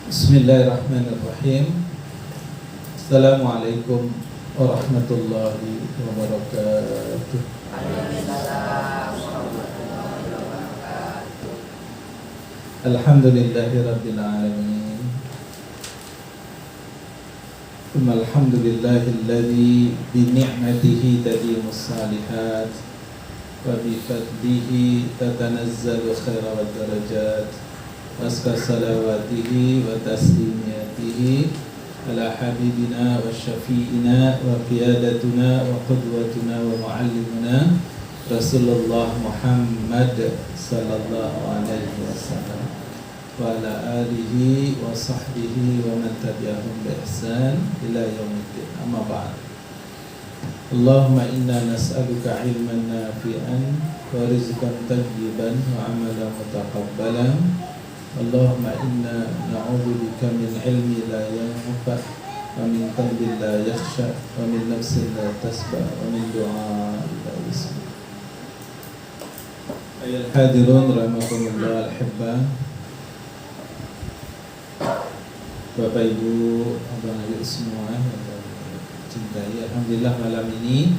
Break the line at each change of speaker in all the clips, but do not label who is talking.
Bismillahirrahmanirrahim. Assalamualaikum warahmatullahi wabarakatuh. Alhamdulillahirabbil alamin. Alhamdulillahilladzi bi ni'matihi tadimus salihat wa bi fadlihi tatanazzalu khairat darajat. Waska salawatihi wa taslimiyatihi ala habibina wa syafi'ina wa qiyadatuna wa qudwatuna wa muallimuna Rasulullah Muhammad sallallahu alaihi wasallam wa ala alihi wa sahbihi wa man tabi'ahum bi ihsan ila yaumiddin. Amma ba'd. Allahumma inna nas'aluka ilman nafi'an wa rizqan tayyiban wa amalan mutaqabbalan. Allahumma inna na'udzubika min ilmi la yanfa' wa min qalbin la yakhsha wa min nafsin la tasba wa min du'a la yusma. Ayol hadirun rahimakumullah al-hibba. Bapak Ibu, abang adik semua yang cintai, alhamdulillah malam ini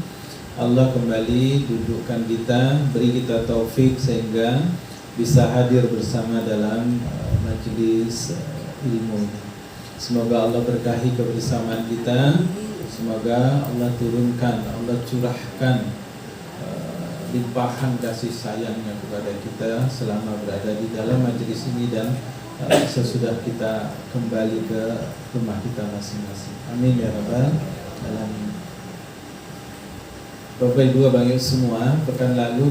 Allah kembali dudukkan kita, beri kita taufik sehingga bisa hadir bersama dalam majelis ilmu ini. Semoga Allah berkahi kebersamaan kita. Semoga Allah turunkan, Allah curahkan limpahan kasih sayangnya kepada kita selama berada di dalam majelis ini dan sesudah kita kembali ke rumah kita masing-masing. Amin ya rabbal alamin. Bapak Ibu abang ibu semua, pekan lalu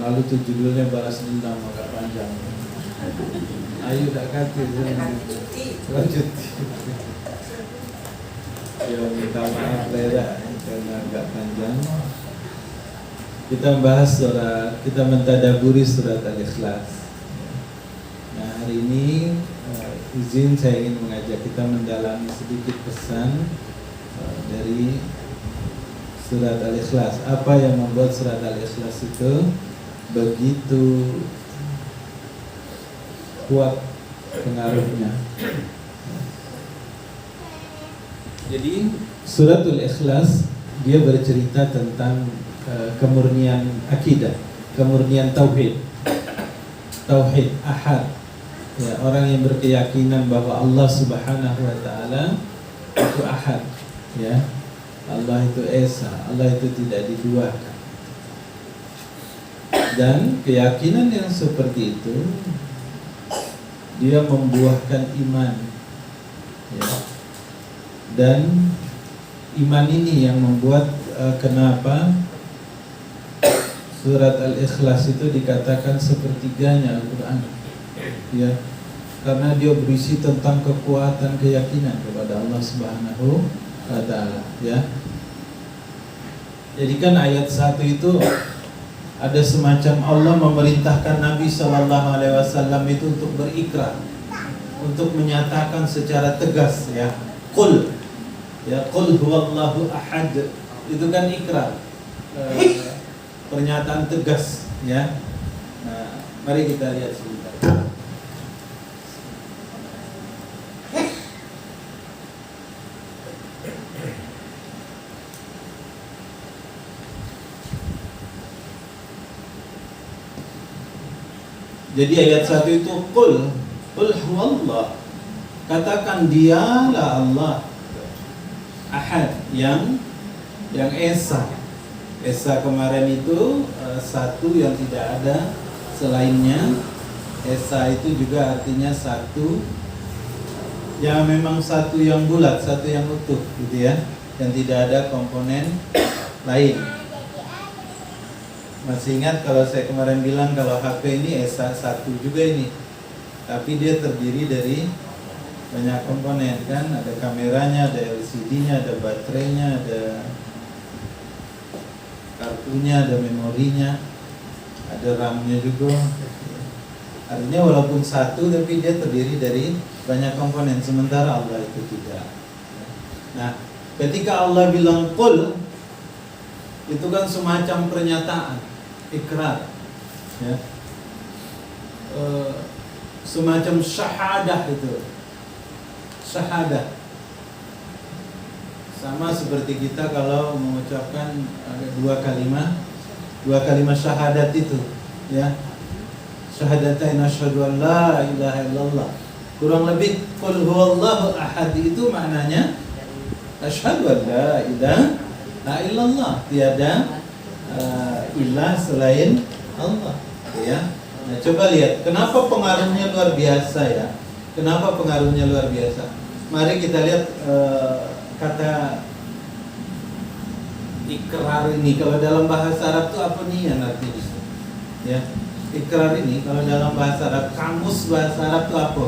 lalu itu judulnya balas dendam agak panjang. Ayo tak kata cuti. Ya minta maaf lah karena agak panjang. Kita membahas kita mentadaburi surat Al-Ikhlas. Nah hari ini izin saya ingin mengajak kita mendalami sedikit pesan dari surat Al-Ikhlas. Apa yang membuat surat Al-Ikhlas itu begitu kuat pengaruhnya? Jadi suratul Ikhlas dia bercerita tentang kemurnian akidah, kemurnian tauhid ahad. Ya, orang yang berkeyakinan bahwa Allah Subhanahu wa taala itu ahad, ya. Allah itu esa, Allah itu tidak diduakan. Dan keyakinan yang seperti itu dia membuahkan iman, ya. Dan iman ini yang membuat kenapa surat Al-Ikhlas itu dikatakan sepertiganya Al-Quran, ya, karena dia berisi tentang kekuatan keyakinan kepada Allah Subhanahu wa taala, ya. Jadi kan ayat 1 itu ada semacam Allah memerintahkan Nabi SAW itu untuk berikrar, untuk menyatakan secara tegas, ya, qul huwallahu ahad. Itu kan ikrar, pernyataan tegas, ya. Nah, mari kita lihat sebentar. Jadi ayat 1 itu qul huwallah, katakan dialah Allah, ahad yang esa. Esa kemarin itu satu yang tidak ada selainnya. Esa itu juga artinya satu, ya memang satu yang bulat, satu yang utuh gitu ya, yang tidak ada komponen lain. Masih ingat kalau saya kemarin bilang kalau HP ini Esa satu juga ini, tapi dia terdiri dari banyak komponen kan, ada kameranya, ada LCD-nya, ada baterainya, ada kartunya, ada memorinya, ada RAM-nya juga. Artinya walaupun satu tapi dia terdiri dari banyak komponen, sementara Allah itu tidak. Nah, ketika Allah bilang qul, itu kan semacam pernyataan, ikrar, ya. Semacam syahadah itu. Syahadah. Sama seperti kita kalau mengucapkan ada dua kalimat syahadat itu, ya. Syahadatain asyhadu an la ilaha illallah. Kurang lebih qul huwallahu ahad itu maknanya asyhadu an la ilaha illallah, tiada ilah selain Allah, ya. Nah, coba lihat kenapa pengaruhnya luar biasa ya. Kenapa pengaruhnya luar biasa? Mari kita lihat kata ikrar ini kalau dalam bahasa Arab itu apa nih artinya? Ya. Ikrar ini kalau dalam bahasa Arab, kamus bahasa Arab itu apa?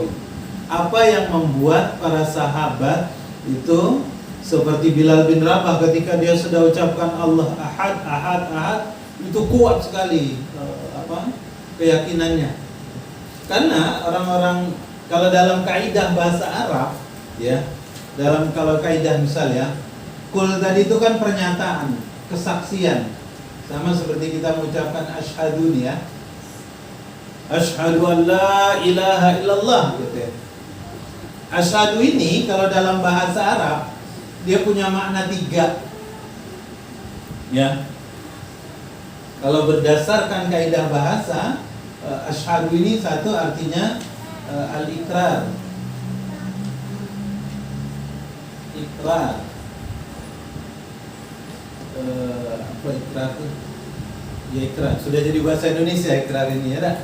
Apa yang membuat para sahabat itu seperti Bilal bin Rabah ketika dia sudah ucapkan Allah ahad, ahad, ahad, itu kuat sekali keyakinannya. Karena orang-orang kalau dalam kaidah bahasa Arab, ya, kalau kaidah misal ya, kul tadi itu kan pernyataan, kesaksian, sama seperti kita mengucapkan asyhadu nih ya. Asyhadu an la ilaha illallah gitu ya. Asyhadu ini kalau dalam bahasa Arab dia punya makna tiga. Ya. Kalau berdasarkan kaidah bahasa, asyhadu ini satu artinya al-ikrar. Ikrar. Apa ikrar itu? Ya ikrar. Sudah jadi bahasa Indonesia ikrar ini ya dah.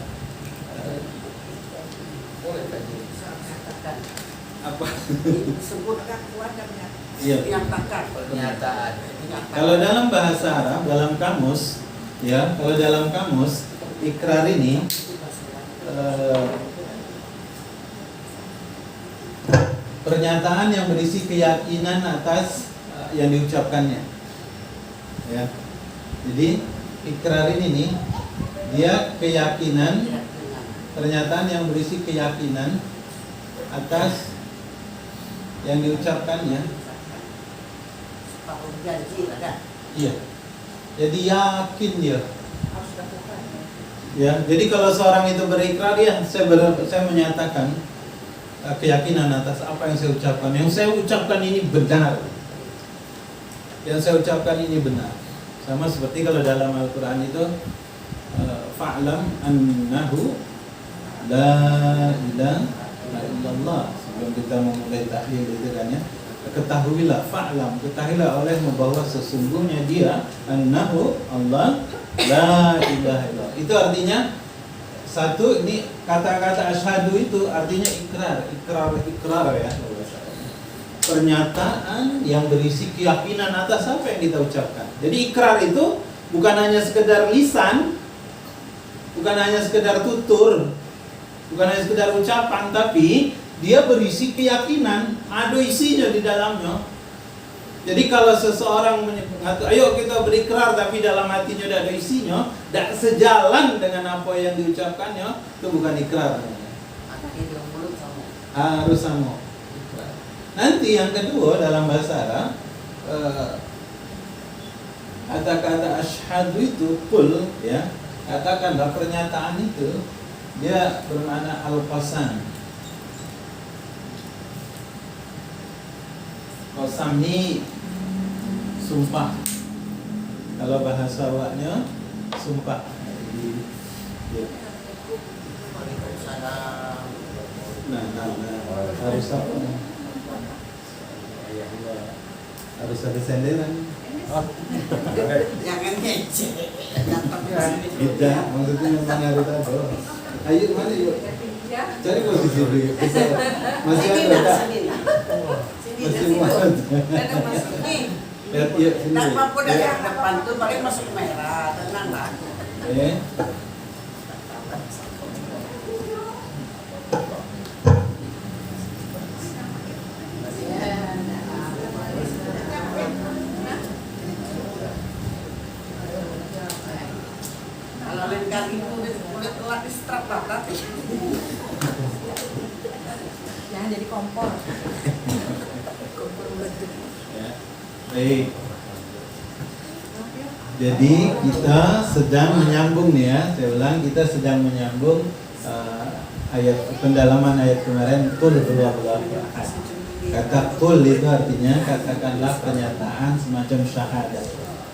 Apa?
Sebutkan kuatnya.
Iya.
Pernyataan.
Kalau dalam bahasa Arab, dalam kamus, ya, kalau dalam kamus ikrar ini pernyataan yang berisi keyakinan atas yang diucapkannya. Ya. Jadi ikrar ini nih, dia keyakinan, pernyataan yang berisi keyakinan atas yang diucapkannya. Iya. Jadi yakin dia. Ya, jadi kalau seorang itu berikrar, ya saya menyatakan keyakinan atas apa yang saya ucapkan. Yang saya ucapkan ini benar. Yang saya ucapkan ini benar. Sama seperti kalau dalam Al-Quran itu fa'lam annahu la ilaha illallah. Sebelum kita memulai tahlil itu kan ya, ketahuilah, fa'lam, ketahuilah oleh membawa sesungguhnya dia annahu Allah la ilaha illallah. Itu artinya satu, ini kata-kata asyhadu itu artinya ikrar ya. Pernyataan yang berisi keyakinan atas apa yang kita ucapkan. Jadi ikrar itu bukan hanya sekedar lisan, bukan hanya sekedar tutur, bukan hanya sekedar ucapan, tapi dia berisi keyakinan, ada isinya di dalamnya. Jadi kalau seseorang mengatakan, ayo kita berikrar, tapi dalam hatinya tidak ada isinya, tidak sejalan dengan apa yang diucapkannya, itu bukan ikrar. Harus sama. Nanti yang kedua dalam bahasa Arab, kata-kata asyhadu itu qul, ya, katakanlah pernyataan itu dia bermakna al-qasam. Qasam ini sumpah. Kalau bahasa awaknya sumpah. Ya. Nah, harus apa? Harus ada senderan.
Jangan ngecek. Datang ke sini.
Tidak, maksudnya memang harus ada. Ayo mana yuk? Cari posisi dulu. Bisa. Masih ada tak? Masih muat.
Ada masuk nih.
Lihat yuk sini.
Tak mampu dari yang depan tuh paling masuk merah. Tenang lah. Kalau lain kali kulit telat di strap lah tapi.
Jangan jadi kompor.
Ya. Baik. Jadi kita sedang menyambung nih ya, saya ulang, kita sedang menyambung ayat pendalaman ayat kemarin qul huwallahu ahad. Kata qul itu artinya katakanlah pernyataan semacam syahadat.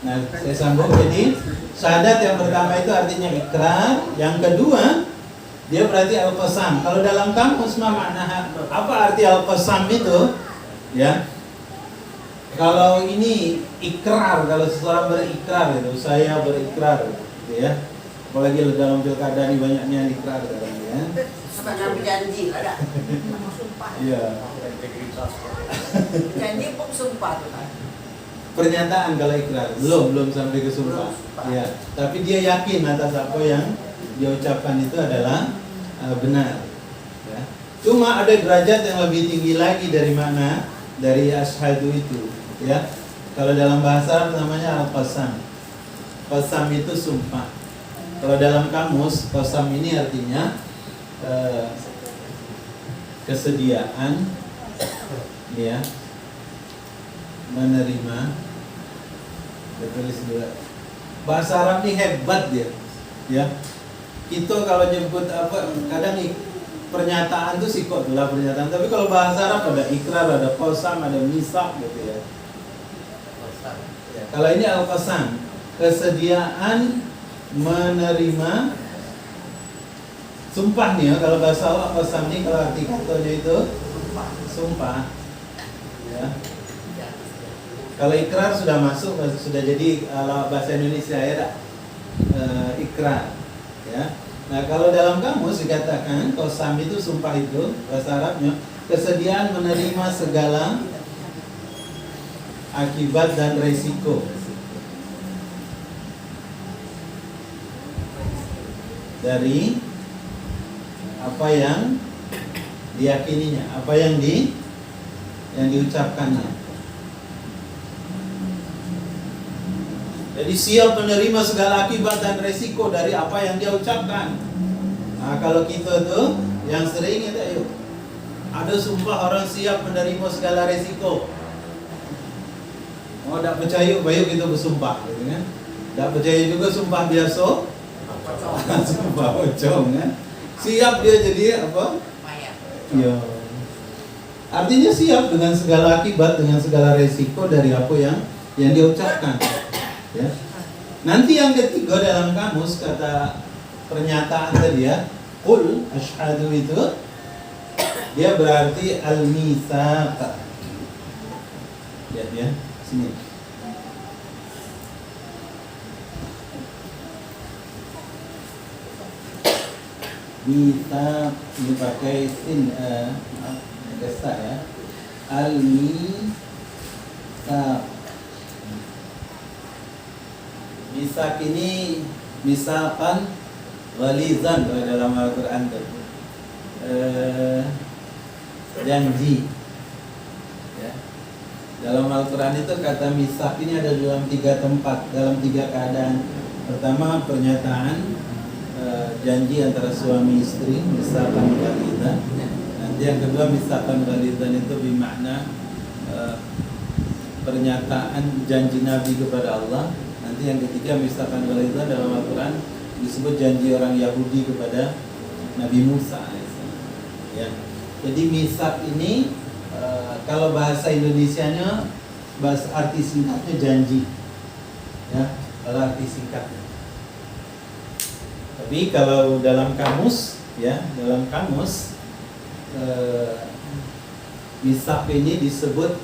Nah, saya sambung jadi syahadat yang pertama itu artinya ikrar, yang kedua dia berarti al-qasam. Kalau dalam kamus makna apa arti al-qasam itu? Ya. Kalau ini ikrar, kalau seseorang berikrar itu, saya berikrar gitu ya. Apalagi dalam pilkada ini banyaknya ikrar sekarang ya.
Sebenarnya berjanji ada. Sumpah.
Iya.
Janji pun sumpah tuh kan.
Pernyataan kalau ikrar belum sampai ke sumpah. Ya, tapi dia yakin atas apa yang dia ucapkan itu adalah benar. Ya. Cuma ada derajat yang lebih tinggi lagi dari mana? Dari asyhadu itu. Ya, kalau dalam bahasa Arab namanya al-qasam. Qasam itu sumpah. Kalau dalam kamus, qasam ini artinya kesediaan, ya, menerima. Ditulis juga. Bahasa Arab ini hebat dia, ya. Kita kalau nyebut apa, kadang pernyataan itu sikot lah pernyataan. Tapi kalau bahasa Arab ada ikrar, ada qasam, ada misak gitu ya. Kalau ini al-qasam, kesediaan menerima sumpah nih ya. Kalau bahasa Allah qasam nih, kalau arti katanya itu sumpah. Ya. Kalau ikrar sudah masuk, sudah jadi bahasa Indonesia ya, ikrar. Ya. Nah kalau dalam kamus dikatakan qasam itu sumpah itu bahasa Arabnya kesediaan menerima segala akibat dan resiko dari apa yang diyakininya, apa yang diucapkannya. Jadi siap menerima segala akibat dan resiko dari apa yang dia ucapkan. Nah, kalau kita tuh yang sering itu, ayo, ada sumpah orang siap menerima segala resiko. Oh, tak percaya, bayu kita bersumpah, gitu kan? Tak percaya juga sumpah biasa, sumpah pocong, kan? Siap dia jadi apa? Ya. Artinya siap dengan segala akibat, dengan segala resiko dari apa yang dia ucapkan. Ya. Nanti yang ketiga dalam kamus kata pernyataan tadi ya, qul asyhadu itu dia berarti al-mitsaq. Lihat ya, sini. Mitsaq ini pakai sin gesta ya. Al-mitsaq. Misak ini misalkan ghalizan dalam Al-Quran itu janji ya. Dalam Al-Quran itu kata misak ini ada dalam 3 tempat, dalam 3 keadaan. Pertama pernyataan janji antara suami istri, misalkan ghalizan. Nanti yang kedua misalkan ghalizan itu bermakna pernyataan janji Nabi kepada Allah. Nanti yang ketiga misalkan ghalizan dalam Al-Quran disebut janji orang Yahudi kepada Nabi Musa. Ya. Jadi misak ini kalau bahasa Indonesianya bahasa arti singkatnya janji. Ya, kalau arti singkatnya. Tapi kalau dalam kamus, ya, dalam kamus misak ini disebut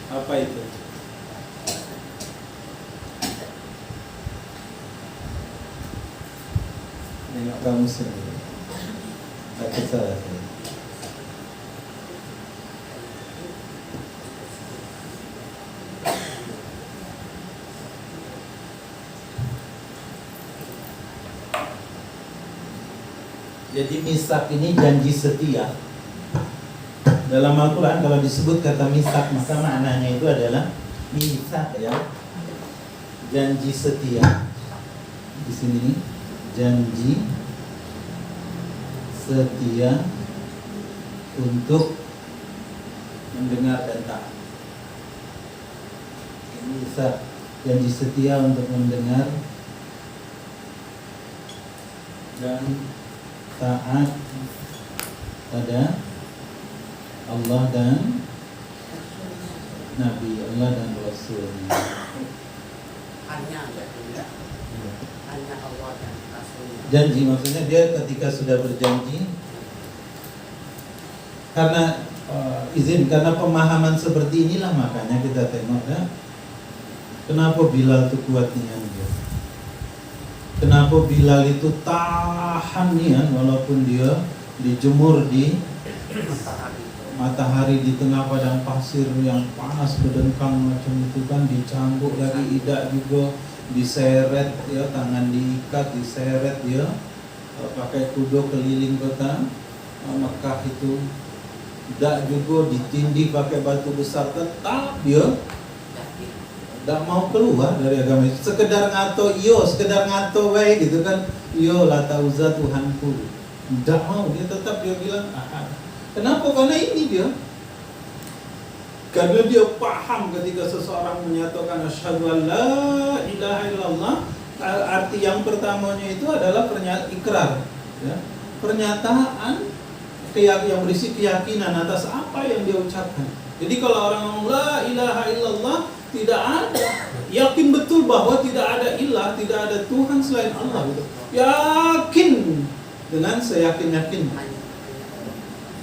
Apa itu? Nengok kamu sendiri. Takut salah saya. Jadi misak ini janji setia. Dalam Al-Quran kalau disebut kata misak, maka maknanya itu adalah misak, ya, janji setia. Di sini nih, janji setia untuk mendengar dan taat. Misak, janji setia untuk mendengar dan taat pada Allah dan Nabi, Allah dan Rasulnya.
Hanya hanya Allah dan Rasulnya.
Janji maksudnya dia ketika sudah berjanji, karena karena pemahaman seperti inilah makanya kita tengok, ya, kenapa Bilal itu kuat nian dia. Kenapa Bilal itu tahan nian walaupun dia dijemur di matahari di tengah padang pasir yang panas berdengkang macam itu kan, dicambuk dari idak juga, diseret, ya, tangan diikat, diseret, dia pakai kuda keliling kota Mekah itu, idak juga ditindih pakai batu besar, tetap dia tidak mau keluar dari agama itu. Sekedar ngato iyo, sekedar ngato wae gitu kan, iyo Lata Uzza Tuhanku, tidak mau, dia tetap dia bilang ahad. Kenapa? Karena ini dia, karena dia paham ketika seseorang menyatakan asyhadu an la ilaha illallah, arti yang pertamanya itu adalah ikrar, ya, pernyataan yang berisi keyakinan atas apa yang dia ucapkan. Jadi kalau orang ngomong la ilaha illallah, tidak ada, yakin betul bahwa tidak ada ilah, tidak ada Tuhan selain Allah, gitu. Yakin dengan seyakin-yakinnya.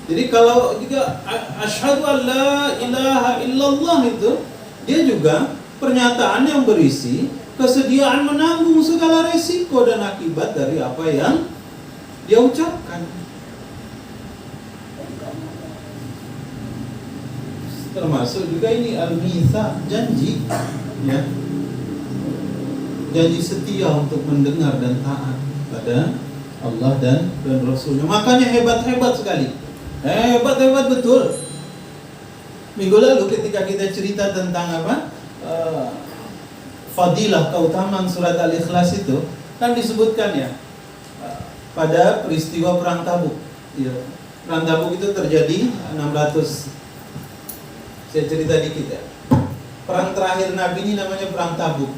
Jadi kalau juga asyhadu an la ilaha illallah itu, dia juga pernyataan yang berisi kesediaan menanggung segala resiko dan akibat dari apa yang dia ucapkan. Termasuk juga ini al-mitsaq, janji, ya, janji setia untuk mendengar dan taat pada Allah dan Rasulnya. Makanya hebat-hebat sekali, hebat betul. Minggu lalu ketika kita cerita tentang apa, fadilah, keutamaan surat Al-Ikhlas itu kan disebutkan, ya, pada peristiwa perang Tabuk. Ya, perang Tabuk itu terjadi 600. Saya cerita dikit, ya. Perang terakhir Nabi ini namanya perang Tabuk.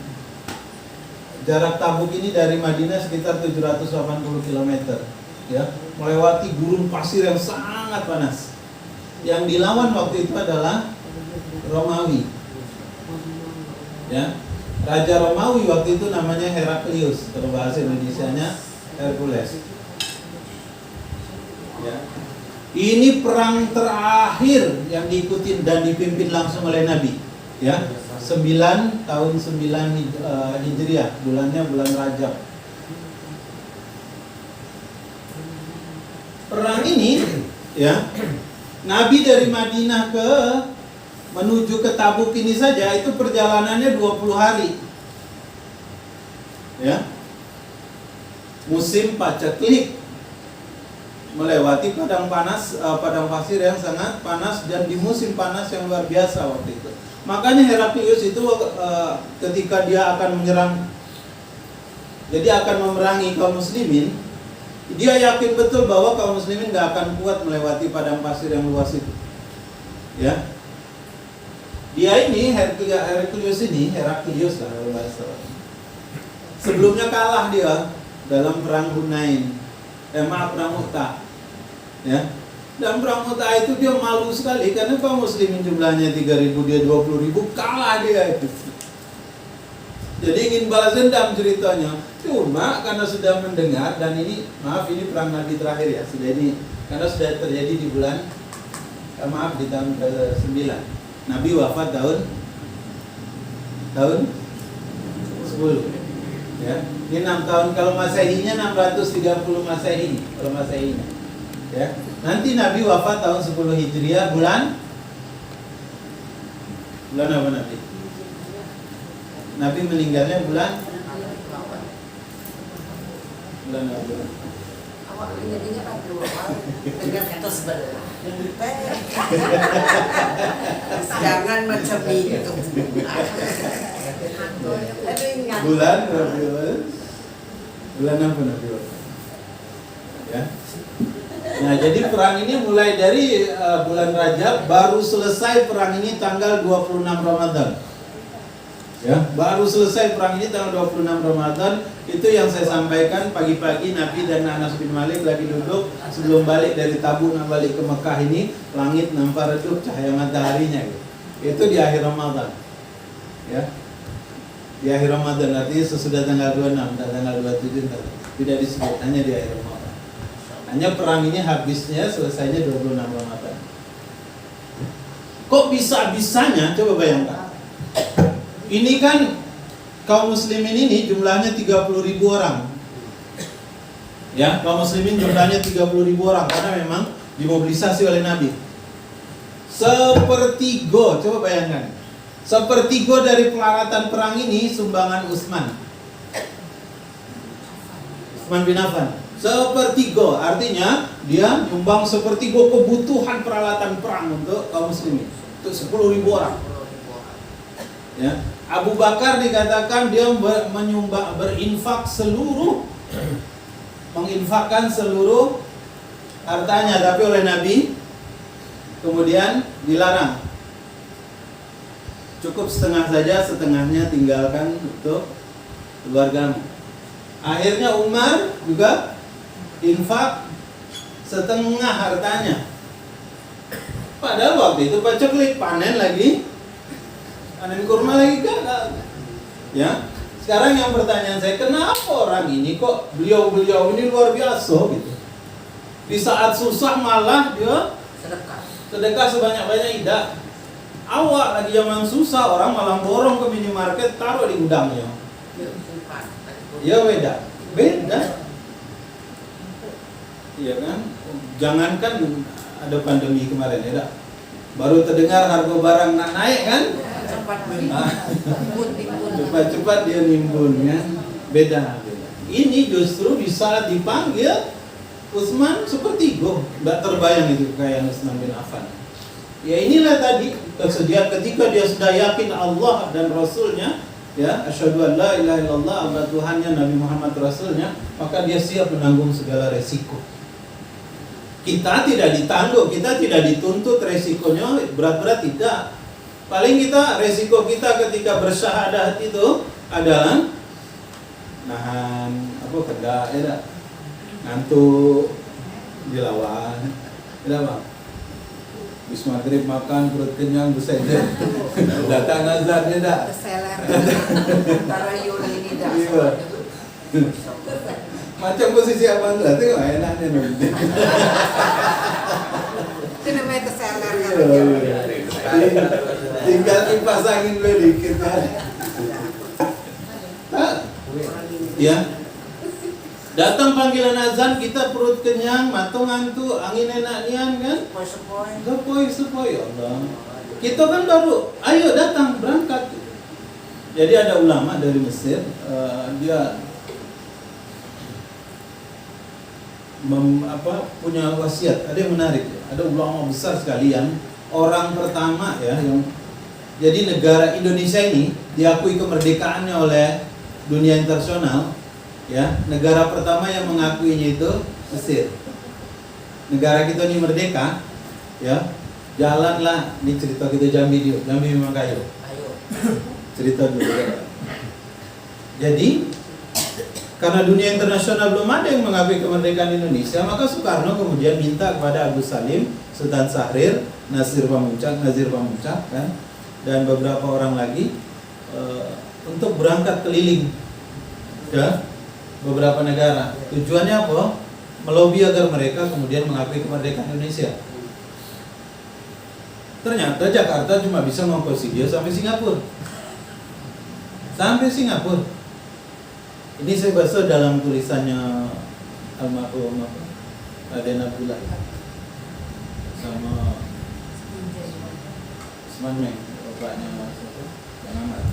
Jarak Tabuk ini dari Madinah sekitar 780 km, ya, melewati gurun pasir yang sangat panas. Yang dilawan waktu itu adalah Romawi, ya. Raja Romawi waktu itu namanya Heraklius, kalau bahasa Indonesianya Hercules, ya. Ini perang terakhir yang diikuti dan dipimpin langsung oleh Nabi, ya. 9 tahun 9 Hijriah, bulannya bulan Rajab. Perang ini, ya, Nabi dari Madinah menuju ke Tabuk ini saja itu perjalanannya 20 hari. Ya. Musim paceklik, melewati padang pasir yang sangat panas dan di musim panas yang luar biasa waktu itu. Makanya Heraklius itu ketika dia akan menyerang, jadi akan memerangi kaum muslimin, dia yakin betul bahwa kaum muslimin gak akan kuat melewati padang pasir yang luas itu, ya. Dia ini Heraklius lah kalau bahasa. Sebelumnya kalah dia dalam perang Hunain, perang Mu'tah, ya. Dan perang Mu'tah itu dia malu sekali karena kaum muslimin jumlahnya 3.000, dia 20.000, kalah dia itu. Jadi ingin balas dendam ceritanya. Cuma karena sudah mendengar, dan ini ini perang Nabi terakhir, ya, sudah ini karena sudah terjadi di bulan di tahun ke-9. Nabi wafat tahun 10. Ya, ini 6 tahun. Kalau Masehinya 630 Masehi, kalau Masehinya. Ya, nanti Nabi wafat tahun 10 Hijriah, bulan apa Nabi? Nabi meninggalnya bulan apa?
Awak jadinya kan dengan kata sebelah. Jangan macam itu.
Bulan apa Nabi wafat? Ya. Nah, jadi perang ini mulai dari bulan Rajab, baru selesai perang ini tanggal 26 Ramadan. Ya, baru selesai perang ini tanggal 26 Ramadan. Itu yang saya sampaikan pagi-pagi Nabi dan Anas bin Malik lagi duduk sebelum balik dari Tabuk balik ke Mekah ini, langit nampak redup cahaya mataharinya gitu. Itu di akhir Ramadan. Ya. Di akhir Ramadan, artinya sesudah tanggal 26 dan tanggal 27 tidak disebut, hanya di akhir Ramadan. Hanya perang ini habisnya selesainya 26 Ramadan. Kok bisa-bisanya? Coba bayangkan. Ini kan kaum muslimin ini jumlahnya 30.000 orang. Ya, kaum muslimin jumlahnya 30.000 orang karena memang dimobilisasi oleh Nabi. Sepertigo, coba bayangkan. Sepertigo dari peralatan perang ini sumbangan Utsman bin Affan. Sepertigo, artinya dia nyumbang sepertigo kebutuhan peralatan perang untuk kaum muslimin, untuk 10.000 orang. Ya, Abu Bakar dikatakan dia menginfakkan seluruh hartanya, tapi oleh Nabi kemudian dilarang. Cukup setengah saja, setengahnya tinggalkan untuk keluargamu. Akhirnya Umar juga infak setengah hartanya. Padahal waktu itu paceklik, panen kurma lagi gagal. Ya, sekarang yang pertanyaan saya, kenapa orang ini kok beliau ini luar biasa gitu? Di saat susah malah dia sedekah sebanyak-banyak. Tidak. Awak lagi zaman susah, orang malah borong ke minimarket, taruh di gudangnya. Ya beda. Iya kan? Jangankan ada pandemi kemarin ya, baru terdengar harga barang naik kan? Cepat dia nimbun ya. Beda. Ini justru bisa dipanggil Utsman sepertigo. Tidak terbayang itu kekayaan Utsman bin Affan. Ya inilah tadi kesediaan ketika dia sudah yakin Allah dan Rasulnya, ya, asyhadu an la ilaha illallah, Allah Tuhannya, Nabi Muhammad Rasulnya, maka dia siap menanggung segala resiko. Kita tidak ditanggung, kita tidak dituntut resikonya berat-berat, tidak. Paling kita, resiko kita ketika bersyahadat itu adalah nahan kendak, ya, ngantuk, dilawan, tidak bang. Bis maghrib makan perut kenyang besar datang azan ya dah.
Antara Yuli ini dah.
Macam posisi abang tu, tengok enaknya nanti.
Itu namanya keseler kan.
Tinggal kipas angin dulu dikit kan. Ya. Datang panggilan azan, kita perut kenyang, mata ngantuk, angin enak nian kan? Sepoi Allah. Kita kan baru, ayo datang berangkat. Jadi ada ulama dari Mesir, dia punya wasiat. Ada yang menarik. Ada ulama besar sekalian, orang pertama ya yang jadi negara Indonesia ini diakui kemerdekaannya oleh dunia internasional. Ya, negara pertama yang mengakuinya itu Mesir. Negara kita ini merdeka, ya. Jalanlah, ini cerita kita Jambi memang kayu. Cerita dulu. Jadi, karena dunia internasional belum ada yang mengakui kemerdekaan Indonesia, maka Soekarno kemudian minta kepada Agus Salim, Sultan Syahrir, Nazir Pamuncak kan, dan beberapa orang lagi untuk berangkat keliling ke beberapa negara. Tujuannya apa? Melobi agar mereka kemudian mengakui kemerdekaan Indonesia. Ternyata Jakarta cuma bisa ngongkosi dia sampai Singapura. Sampai Singapura. Ini saya baca dalam tulisannya almarhum Raden Abdullah sama Usman Meng, bapaknya Bang Ahmad.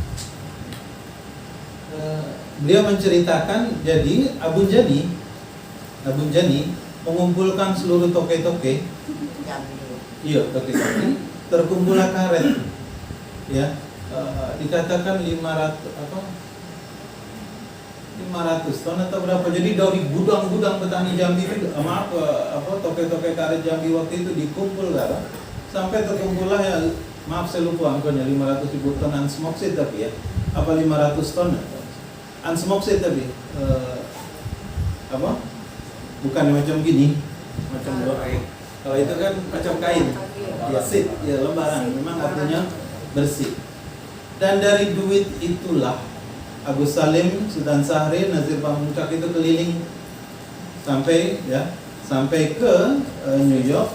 Beliau menceritakan jadi Abu Jani mengumpulkan seluruh toke-toke. Iya, toke-toke terkumpullah karet. Ya, dikatakan 500 ton atau berapa. Jadi dari gudang-gudang petani Jambi itu toke-toke karet Jambi waktu itu dikumpul sampai terkumpullah ya, maaf saya lupa angkanya 500.000 ton unsmoke tapi ya, apa 500 ton unsmoke tapi bukan macam gini, macam blok. Kalau itu kan macam kain, ya seed, ya lembaran, memang artinya bersih. Dan dari duit itulah Agus Salim, Sultan Syahrir, Nazir Pamuncak itu keliling sampai ke New York,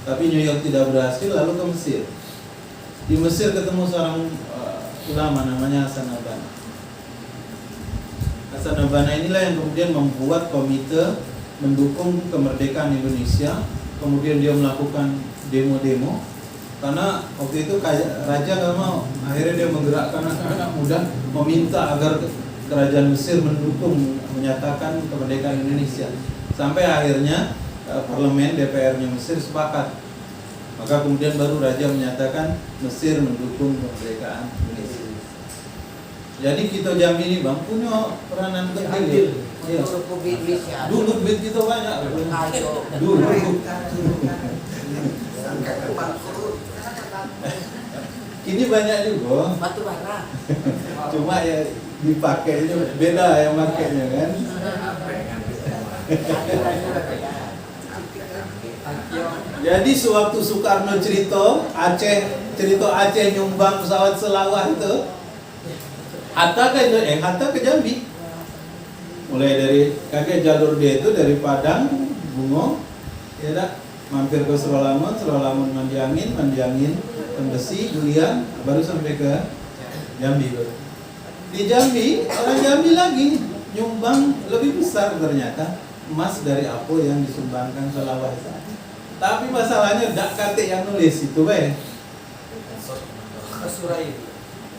tapi New York tidak berhasil, lalu ke Mesir. Di Mesir ketemu seorang ulama namanya Hasan Al-Banna. Hasan Al-Banna inilah yang kemudian membuat komite mendukung kemerdekaan Indonesia. Kemudian dia melakukan demo-demo karena waktu itu raja nggak mau. Akhirnya dia menggerakkan anak-anak muda meminta agar kerajaan Mesir mendukung, menyatakan kemerdekaan Indonesia. Sampai akhirnya parlemen DPR-nya Mesir sepakat. Maka kemudian baru raja menyatakan Mesir mendukung kemerdekaan Indonesia. Jadi kita Jambi ini Bang punya peranan penting. Ya. Dulu duit kita banyak. Dulu. Kini banyak juga.
Batu bara.
Cuma ya dipakai itu beda yang makainya kan. Jadi sewaktu Soekarno cerita Aceh nyumbang pesawat selawah itu, Hatta ke Jambi. Mulai dari kakek jalur dia itu dari Padang, Bungo, ya dah, mampir ke Seralamon, Mandiangin, Tembesi, Julian, baru sampai ke Jambi. Di Jambi, orang Jambi lagi nyumbang lebih besar ternyata emas dari Apo yang disumbangkan selawah. Tapi masalahnya dak kate yang nulis itu be.
Masurai.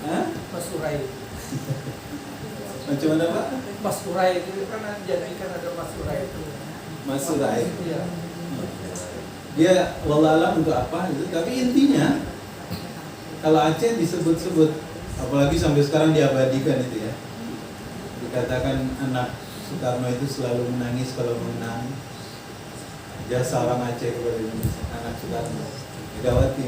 Hah?
Masurai.
Macam mana Pak?
Masurai itu kan dijadikan ada Masurai itu.
Masurai.
Iya.
Dia wallahualam untuk apa gitu. Tapi intinya kalau Aceh disebut-sebut, apalagi sampai sekarang diabadikan itu ya. Dikatakan anak Soekarno itu selalu menangis kalau menang. Jasa orang Aceh kepada Indonesia, anak Soekarno. Megawati.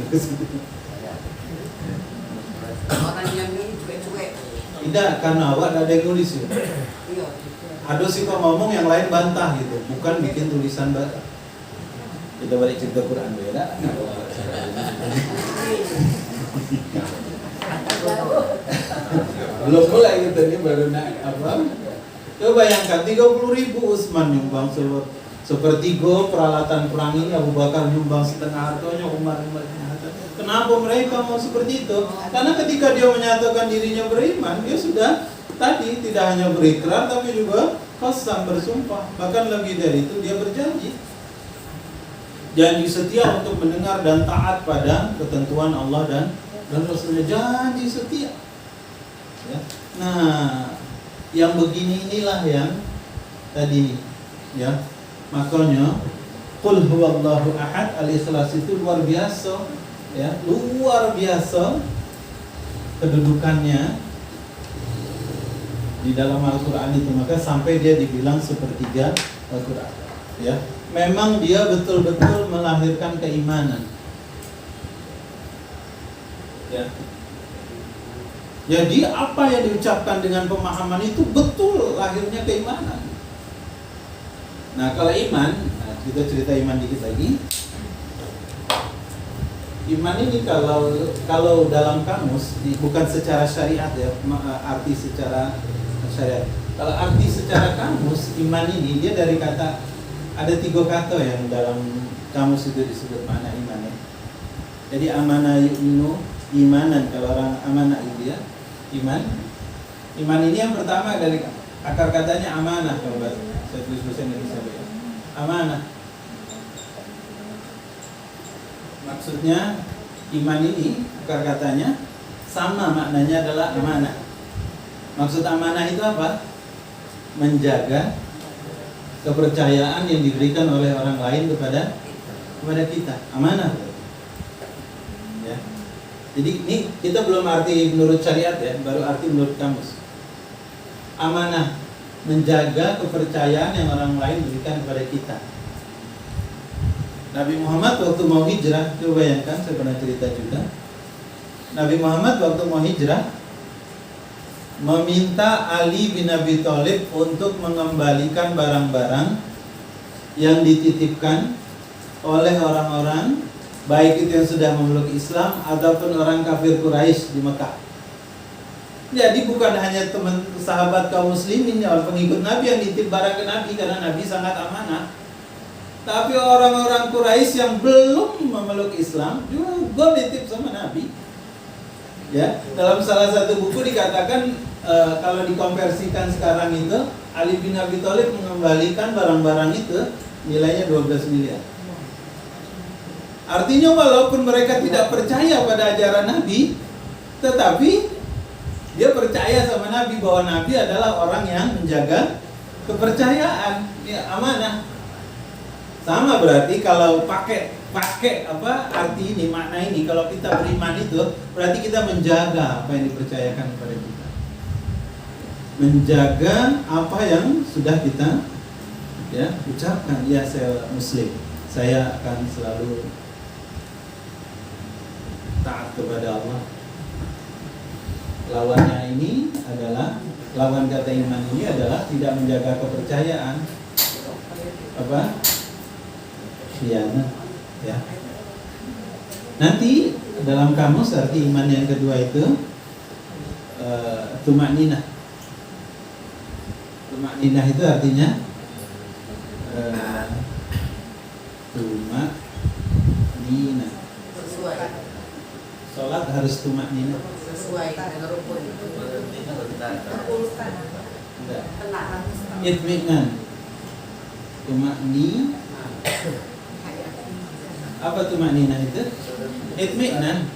Orang yang ini cuek-cuek.
Tidak, karena awak ada yang nulis ya.
Iya.
Ada sih kok ngomong yang lain bantah gitu, bukan bikin tulisan baru. Kita balik cerita Quran beda. Belum mulai gitu nih baru naik apa? Coba bayangkan 30.000 Utsman nyumbang sepertiga peralatan perang ini, Abu Bakar nyumbang setengah hartanya, Umar Kenapa mereka mau seperti itu? Karena ketika dia menyatakan dirinya beriman, dia sudah tadi tidak hanya berikrar tapi juga qasam, bersumpah. Bahkan lebih dari itu dia berjanji. Janji setia untuk mendengar dan taat pada ketentuan Allah dan Rasulnya. Janji setia. Ya. Nah, yang begini inilah yang tadi ya. Makanya qul huwallahu ahad, al-ikhlas itu luar biasa. Ya, luar biasa kedudukannya di dalam Al-Quran itu. Maka sampai dia dibilang sepertiga Al-Quran ya. Memang dia betul-betul melahirkan keimanan ya. Jadi apa yang diucapkan dengan pemahaman itu betul lahirnya keimanan. Nah kalau iman, kita cerita iman dikit lagi. Iman ini kalau dalam kamus bukan secara syariat ya, arti secara syariat. Kalau arti secara kamus, iman ini dia dari kata, ada 3 kata yang dalam kamus itu disebut makna iman ya. Jadi amana yu'minu imanan, kalau orang amanah itu ya, iman. Iman ini yang pertama dari akar katanya amanah, kalau saya tulis-tulisan Indonesia ya. Amanah. Maksudnya iman ini akar katanya sama, maknanya adalah amanah. Maksud amanah itu apa? Menjaga kepercayaan yang diberikan oleh orang lain kepada kita. Amanah. Ya. Jadi ini kita belum arti menurut syariat ya, baru arti menurut kamus. Amanah, menjaga kepercayaan yang orang lain berikan kepada kita. Nabi Muhammad waktu mau hijrah, coba bayangkan, saya pernah cerita juga. Nabi Muhammad waktu mau hijrah meminta Ali bin Abi Thalib untuk mengembalikan barang-barang yang dititipkan oleh orang-orang, baik itu yang sudah memeluk Islam ataupun orang kafir Quraisy di Mekah. Jadi bukan hanya teman sahabat kaum muslimin, pengikut Nabi yang nitip barang ke Nabi karena Nabi sangat amanah, tapi orang-orang Quraisy yang belum memeluk Islam juga nitip sama Nabi. Ya, dalam salah satu buku dikatakan kalau dikonversikan sekarang itu Ali bin Abi Thalib mengembalikan barang-barang itu nilainya 12 miliar. Artinya walaupun mereka tidak percaya pada ajaran Nabi, tetapi dia percaya sama Nabi bahwa Nabi adalah orang yang menjaga kepercayaan, ya, amanah. Sama berarti kalau pakai apa arti ini, makna ini, kalau kita beriman itu berarti kita menjaga apa yang dipercayakan kepada kita, menjaga apa yang sudah kita ya ucapkan. Ya, saya muslim, saya akan selalu taat kepada Allah. Lawannya ini adalah, lawan kata iman ini adalah tidak menjaga kepercayaan, apa? Khianat, ya. Nanti dalam kamus arti iman yang kedua itu tumakninah. Tumakninah itu artinya tumakninah. Sholat harus tumakninah.
Sesuai dengan rukun.
Itminan. Tumakninah. Apa tumakninah itu? Itminan.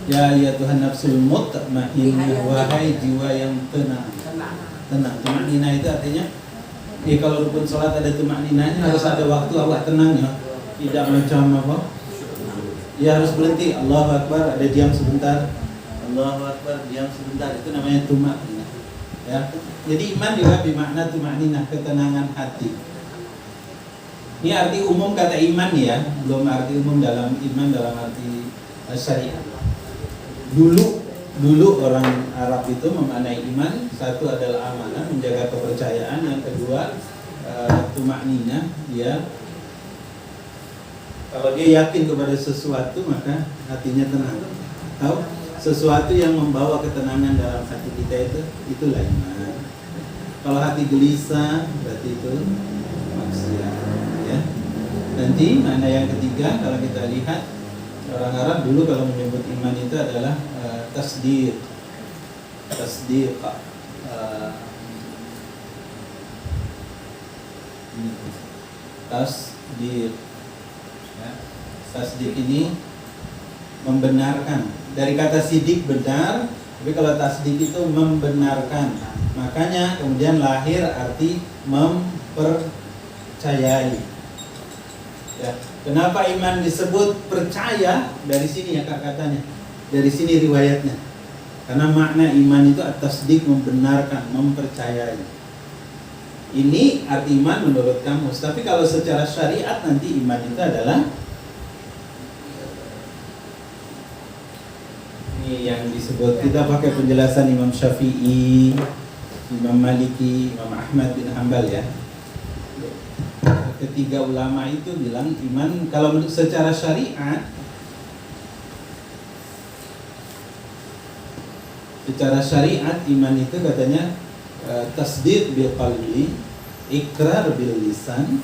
Ya Tuhan nafsul mutmainnah, wahai jiwa yang tenang. Tenang. Tumakninah itu artinya, kalau rukun sholat ada tumakninahnya, harus ada waktu awak tenang ya. Tidak macam apa? Ya harus berhenti, Allahu Akbar, ada diam sebentar, Allahu Akbar, diam sebentar, itu namanya tumakninah. Ya. Jadi iman juga bermakna tumakninah, ketenangan hati. Ini arti umum kata iman ya, belum arti umum dalam iman dalam arti syariat. Dulu orang Arab itu memaknai iman, satu adalah amanah, menjaga kepercayaan, yang kedua tumakninah, dia kalau dia yakin kepada sesuatu maka hatinya tenang. Tahu? Sesuatu yang membawa ketenangan dalam hati kita itulah iman. Kalau hati gelisah berarti itu maksiat. Ya. Nanti mana yang ketiga, kalau kita lihat orang Arab dulu kalau menyebut iman itu adalah tasdiq. Tasdiq. Tasdiq. Ya. Tasdiq ini membenarkan. Dari kata sidik benar, tapi kalau tasdiq itu membenarkan. Makanya kemudian lahir arti mempercayai. Ya. Kenapa iman disebut percaya? Dari sini ya katanya. Dari sini riwayatnya. Karena makna iman itu at-tasdiq, membenarkan, mempercayai. Ini arti iman menurut kamus. Tapi kalau secara syariat nanti iman itu adalah ini yang disebut, kita pakai penjelasan Imam Syafi'i, Imam Maliki, Imam Ahmad bin Hanbal ya. Ketiga ulama itu bilang iman kalau secara syariat, iman itu katanya tasdiq bil qalbi, ikrar bil lisan,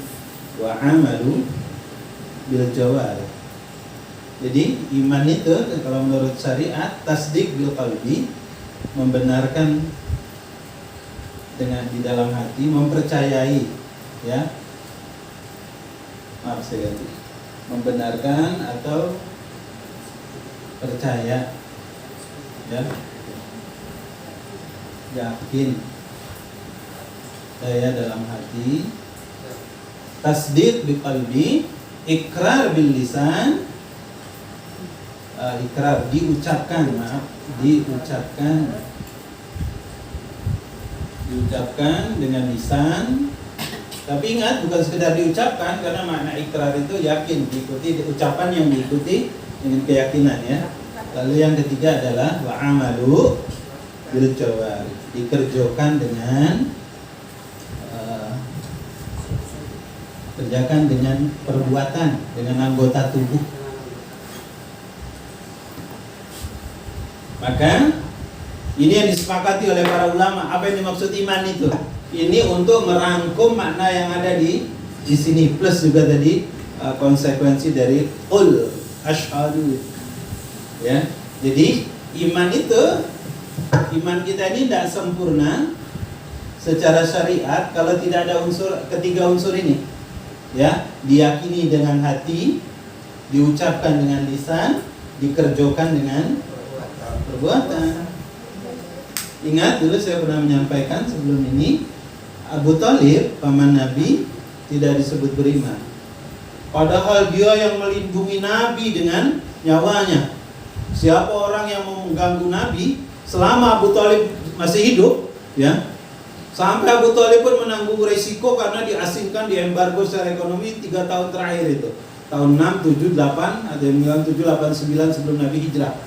wa amalu bil jawarih. Jadi iman itu kalau menurut syariat tasdik bil qalbi, membenarkan dengan di dalam hati, mempercayai, ya. Maaf saya ganti. Membenarkan atau percaya, ya. Yakin, saya dalam hati. Tasdik bil qalbi, ikrar bil lisan. Ikrar diucapkan dengan lisan. Tapi ingat, bukan sekedar diucapkan, karena makna ikrar itu yakin, diikuti ucapan yang diikuti dengan keyakinan, ya. Lalu yang ketiga adalah wa'amalu bil jawari, dikerjakan dengan kerjakan dengan perbuatan, dengan anggota tubuh. Maka ini yang disepakati oleh para ulama. Apa yang dimaksud iman itu? Ini untuk merangkum makna yang ada di sini, plus juga tadi konsekuensi dari qul asyhadu, ya. Jadi iman itu, iman kita ini tidak sempurna secara syariat kalau tidak ada ketiga unsur ini, ya. Diyakini dengan hati, diucapkan dengan lisan, dikerjakan dengan perbuatan. Ingat dulu saya pernah menyampaikan sebelum ini, Abu Thalib paman Nabi tidak disebut beriman, padahal dia yang melindungi Nabi dengan nyawanya. Siapa orang yang mau mengganggu Nabi selama Abu Thalib masih hidup, ya, sampai Abu Thalib pun menanggung resiko karena diasingkan, diembargo secara ekonomi 3 tahun terakhir itu, tahun 6, 7, 8, ada yang bilang 7, 8, 9 sebelum Nabi hijrah.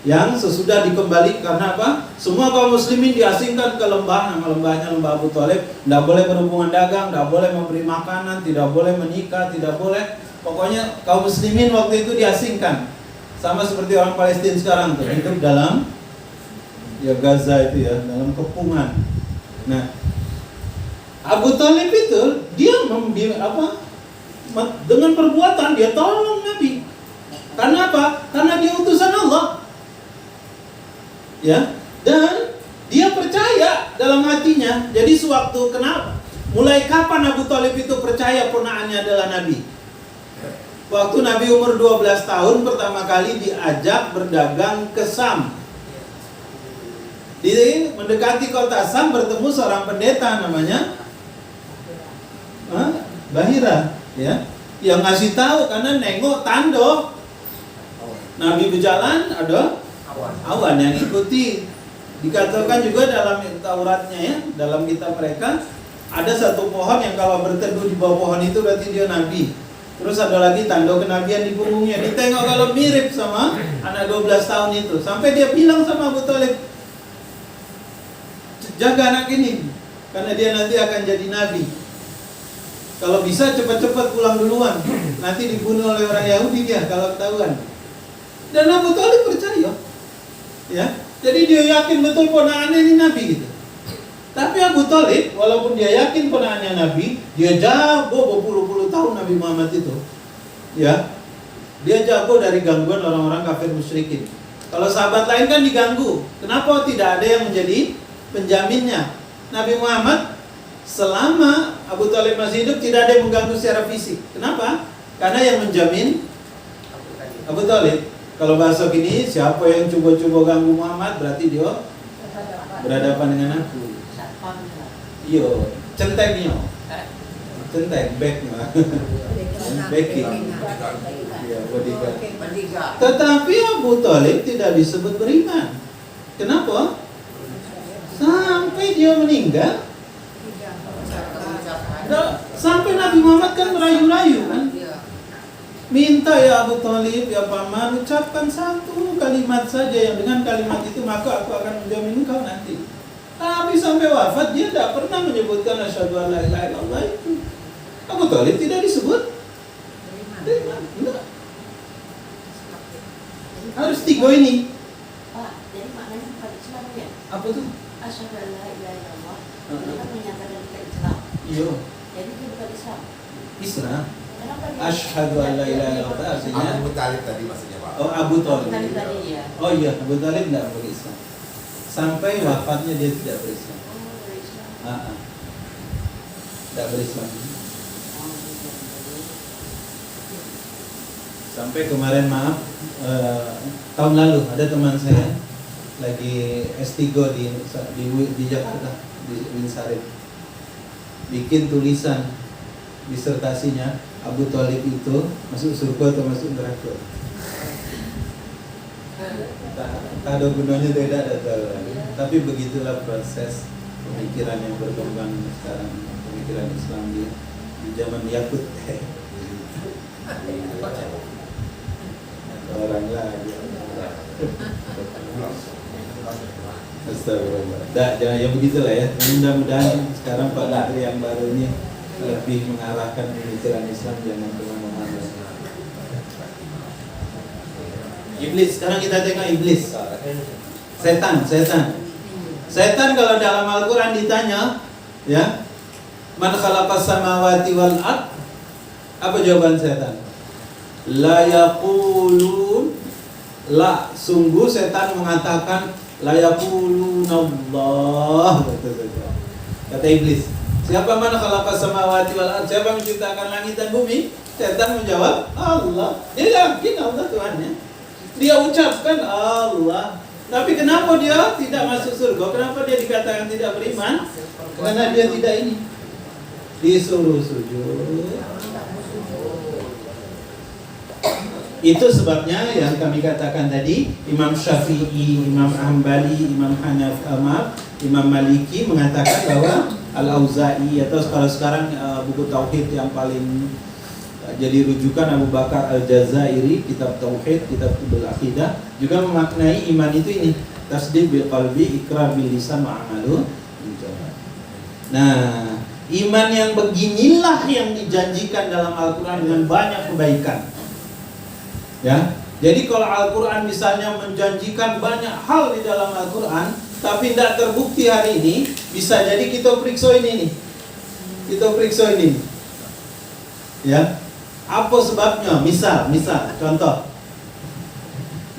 Yang sesudah dikembali karena apa? Semua kaum muslimin diasingkan ke lembah, nama lembahnya lembah Abu Thalib. Tidak boleh berhubungan dagang, tidak boleh memberi makanan, tidak boleh menikah, tidak boleh. Pokoknya kaum muslimin waktu itu diasingkan. Sama seperti orang Palestina sekarang tuh, hidup dalam Gaza itu, ya, dalam kepungan. Nah, Abu Thalib itu dia dengan perbuatan dia tolong Nabi. Karena apa? Karena dia utusan Allah. Ya, dan dia percaya dalam hatinya. Jadi sewaktu kenal, mulai kapan Abu Thalib itu percaya ponakannya adalah Nabi? Waktu Nabi umur 12 tahun pertama kali diajak berdagang ke Sam. Di mendekati kota Sam bertemu seorang pendeta namanya Bahira, ya, yang ngasih tahu karena nengok tanduk. Nabi berjalan, ada awan yang ikuti. Dikatakan juga dalam Tauratnya, ya, dalam kitab mereka, ada satu pohon yang kalau berteduh di bawah pohon itu berarti dia nabi. Terus ada lagi tanda kenabian di punggungnya. Ditengok kalau mirip sama anak 12 tahun itu. Sampai dia bilang sama Abu Thalib, jaga anak ini, karena dia nanti akan jadi nabi. Kalau bisa cepat-cepat pulang duluan, nanti dibunuh oleh orang Yahudi dia kalau ketahuan. Dan Abu Thalib percaya, ya. Jadi dia yakin betul ponakannya ini nabi gitu. Tapi Abu Thalib walaupun dia yakin ponakannya nabi, dia jago berpuluh-puluh tahun Nabi Muhammad itu, ya. Dia jago dari gangguan orang-orang kafir musyrikin. Kalau sahabat lain kan diganggu, kenapa tidak ada yang menjadi penjaminnya? Nabi Muhammad selama Abu Thalib masih hidup tidak ada yang mengganggu secara fisik. Kenapa? Karena yang menjamin Abu Thalib. Kalau bahasa gini, siapa yang coba-coba ganggu Muhammad berarti dia berhadapan dengan aku. Iyo, centeknya, centek, backnya, backing. Ya, bodyguard. Tetapi Abu Thalib tidak disebut beriman. Kenapa? Sampai dia meninggal, sampai Nabi Muhammad kan merayu-rayu kan. Minta ya Abu Thalib, ya paman, ucapkan satu kalimat saja yang dengan kalimat itu maka aku akan menjamin engkau nanti. Tapi sampai wafat dia tidak pernah menyebutkan asyhadu an la ilaha illallah itu. Abu Thalib tidak disebut beriman. Enggak. Harus tiga ini.
Pak, jadi maknanya bukan Islam ya?
Apa tuh?
Asyhadu an la ilaha illallah. Itu kan menyatakan kita Islam.
Iya.
Jadi itu bukan Islam.
Islam.
Kan Kenapa dia?
Asyhadu an la ilaha illallah artinya
Abu Talib tadi maksudnya Pak.
oh Abu Thalib.
Tadi ya.
Oh iya, Abu Thalib tidak berislam. Sampai wafatnya dia tidak berislam.
Oh, berislam.
Tidak berislam.
Oh,
Sampai kemarin maaf tahun lalu ada teman saya lagi S3 di Jakarta di Winsarip bikin tulisan disertasinya Abu Thalib itu masuk surga atau masuk neraka. Tak ada gunanya tidak ada tahu. Tapi begitulah proses pemikiran yang berkembang sekarang, pemikiran Islam di zaman Yakut. Orang lagi. Astagfirullah. Jangan ya begitulah ya. Mudah-mudahan sekarang Pak Menteri yang baru ini lebih mengarahkan pemikiran Islam jangan kemana-mana. Iblis. Sekarang kita tengok iblis. Setan kalau dalam Al-Quran ditanya, ya, man khalaqas samawati wal ard, apa jawaban setan? La yaqulun, la, sungguh setan mengatakan la yaqulunallah, kata iblis. Siapa man khalaqas samawati wal ard? Siapa yang menciptakan langit dan bumi? Setan menjawab Allah. Dia yakin Allah Tuhannya. Dia ucapkan Allah. Tapi kenapa dia tidak masuk surga? Kenapa dia dikatakan tidak beriman? Karena dia tidak ini disuruh sujud. Itu sebabnya yang kami katakan tadi, Imam Syafi'i, Imam Hambali, Imam Hanafi, Imam Maliki mengatakan bahwa Al-Auza'i atau sekarang buku tauhid yang paling jadi rujukan Abu Bakar Al-Jazairi, kitab tauhid, kitab Tubul Aqidah, juga memaknai iman itu ini, tasdiq bil qalbi, ikrar bil lisan wa amalu bil jawarih. Nah, iman yang beginilah yang dijanjikan dalam Al-Qur'an dengan banyak kebaikan. Ya. Jadi kalau Al-Qur'an misalnya menjanjikan banyak hal di dalam Al-Qur'an tapi tidak terbukti hari ini, bisa jadi kita periksa ini nih. Kita periksa ini. Ya. Apa sebabnya? Misal contoh.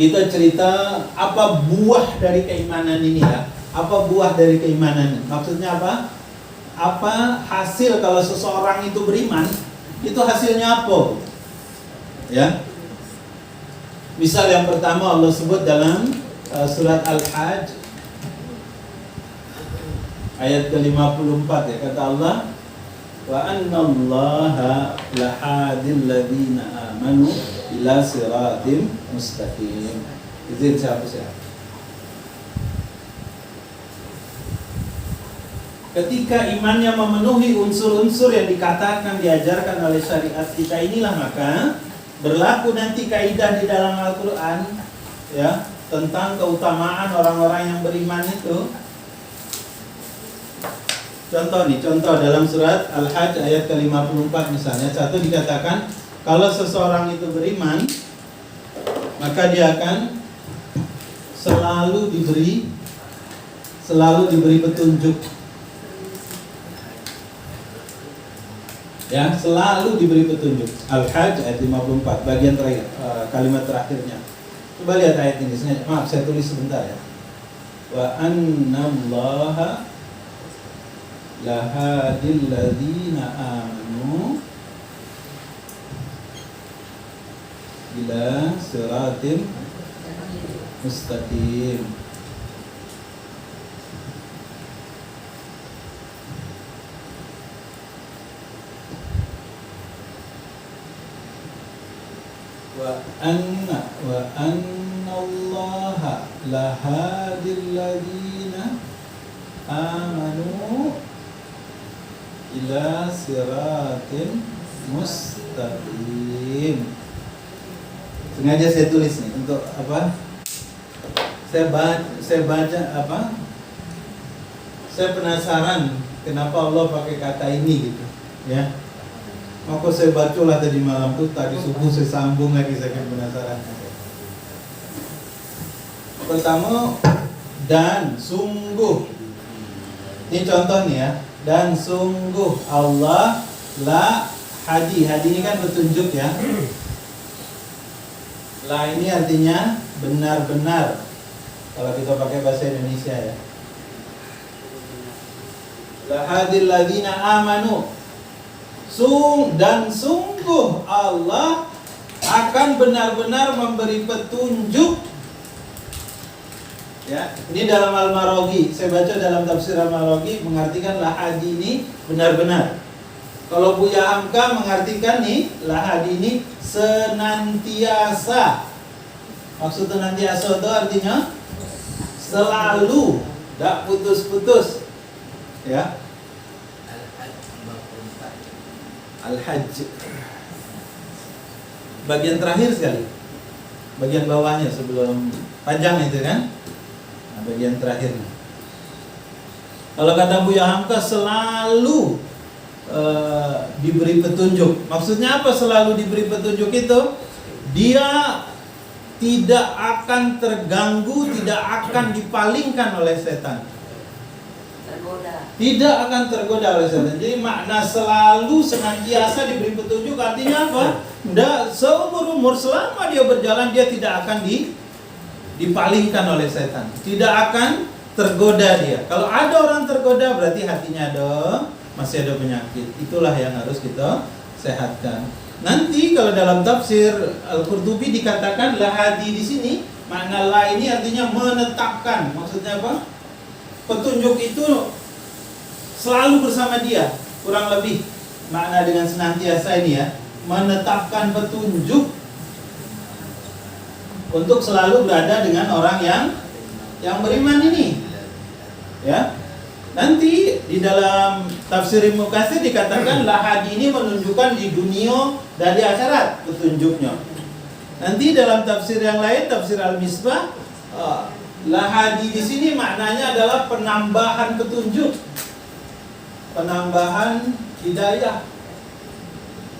Kita cerita apa buah dari keimanan ini ya? Apa buah dari keimanan ini? Maksudnya apa? Apa hasil kalau seseorang itu beriman? Itu hasilnya apa? Ya. Misal yang pertama Allah sebut dalam surat Al-Hajj ayat ke-54 ya, kata Allah, wa annallaha lahadil ladzina amanu ila siratim mustaqim. Izin siapa? Ketika imannya memenuhi unsur-unsur yang dikatakan diajarkan oleh syariat kita inilah, maka berlaku nanti kaidah di dalam Al-Quran ya, tentang keutamaan orang-orang yang beriman itu. Contoh dalam surat Al-Hajj ayat ke-54 misalnya, satu dikatakan kalau seseorang itu beriman maka dia akan selalu diberi petunjuk. Ya, selalu diberi petunjuk. Al-Hajj ayat 54 bagian terakhir, kalimat terakhirnya. Coba lihat ayat ini. Maaf, saya tulis sebentar ya. Wa annallaha lahadil ladzina amanu ila siratim mustaqim. Wa annallaha lahadil ladzina amanu ila siratin mustaqim. Sengaja saya tulis nih untuk apa? Saya baca apa? Saya penasaran kenapa Allah pakai kata ini gitu, ya. Maka saya bacalah tadi malam tuh, tadi subuh saya sambung lagi, saya kan penasaran. Pertama, dan sungguh. Ini contohnya ya. Dan sungguh Allah la hadi ini kan petunjuk ya. La ini artinya benar-benar. Kalau kita pakai bahasa Indonesia ya. La hadil ladzina amanu. Sungguh Allah akan benar-benar memberi petunjuk. Ya, ini dalam Al-Maraghi. Saya baca dalam tafsir Al-Maraghi mengartikan la hadi ini benar-benar. Kalau Buya Hamka mengartikan nih, lahadi ini senantiasa. Maksud senantiasa itu artinya selalu, tidak putus-putus. Ya. Al-Hajj. Bagian terakhir sekali. Bagian bawahnya sebelum panjang itu kan. Nah, bagian terakhirnya. Kalau kata Buya Hamka selalu diberi petunjuk. Maksudnya apa selalu diberi petunjuk itu? Dia tidak akan terganggu, tidak akan dipalingkan oleh setan.
Tergoda.
Tidak akan tergoda oleh setan. Jadi makna selalu senantiasa diberi petunjuk artinya apa? Tidak seumur umur selama dia berjalan dia tidak akan dipalingkan oleh setan. Tidak akan tergoda dia. Kalau ada orang tergoda berarti hatinya masih ada penyakit. Itulah yang harus kita sehatkan. Nanti kalau dalam tafsir Al-Qurtubi dikatakan la hadi di sini, makna la ini artinya menetapkan. Maksudnya apa? Petunjuk itu selalu bersama dia. Kurang lebih makna dengan senantiasa ini ya, menetapkan petunjuk untuk selalu berada dengan orang yang beriman ini. Ya. Nanti di dalam tafsir Ibnu Katsir dikatakan lahadi ini menunjukkan di dunia dan di akhirat petunjuknya. Nanti dalam tafsir yang lain, tafsir Al-Misbah, lahadi di sini maknanya adalah penambahan petunjuk, penambahan hidayah.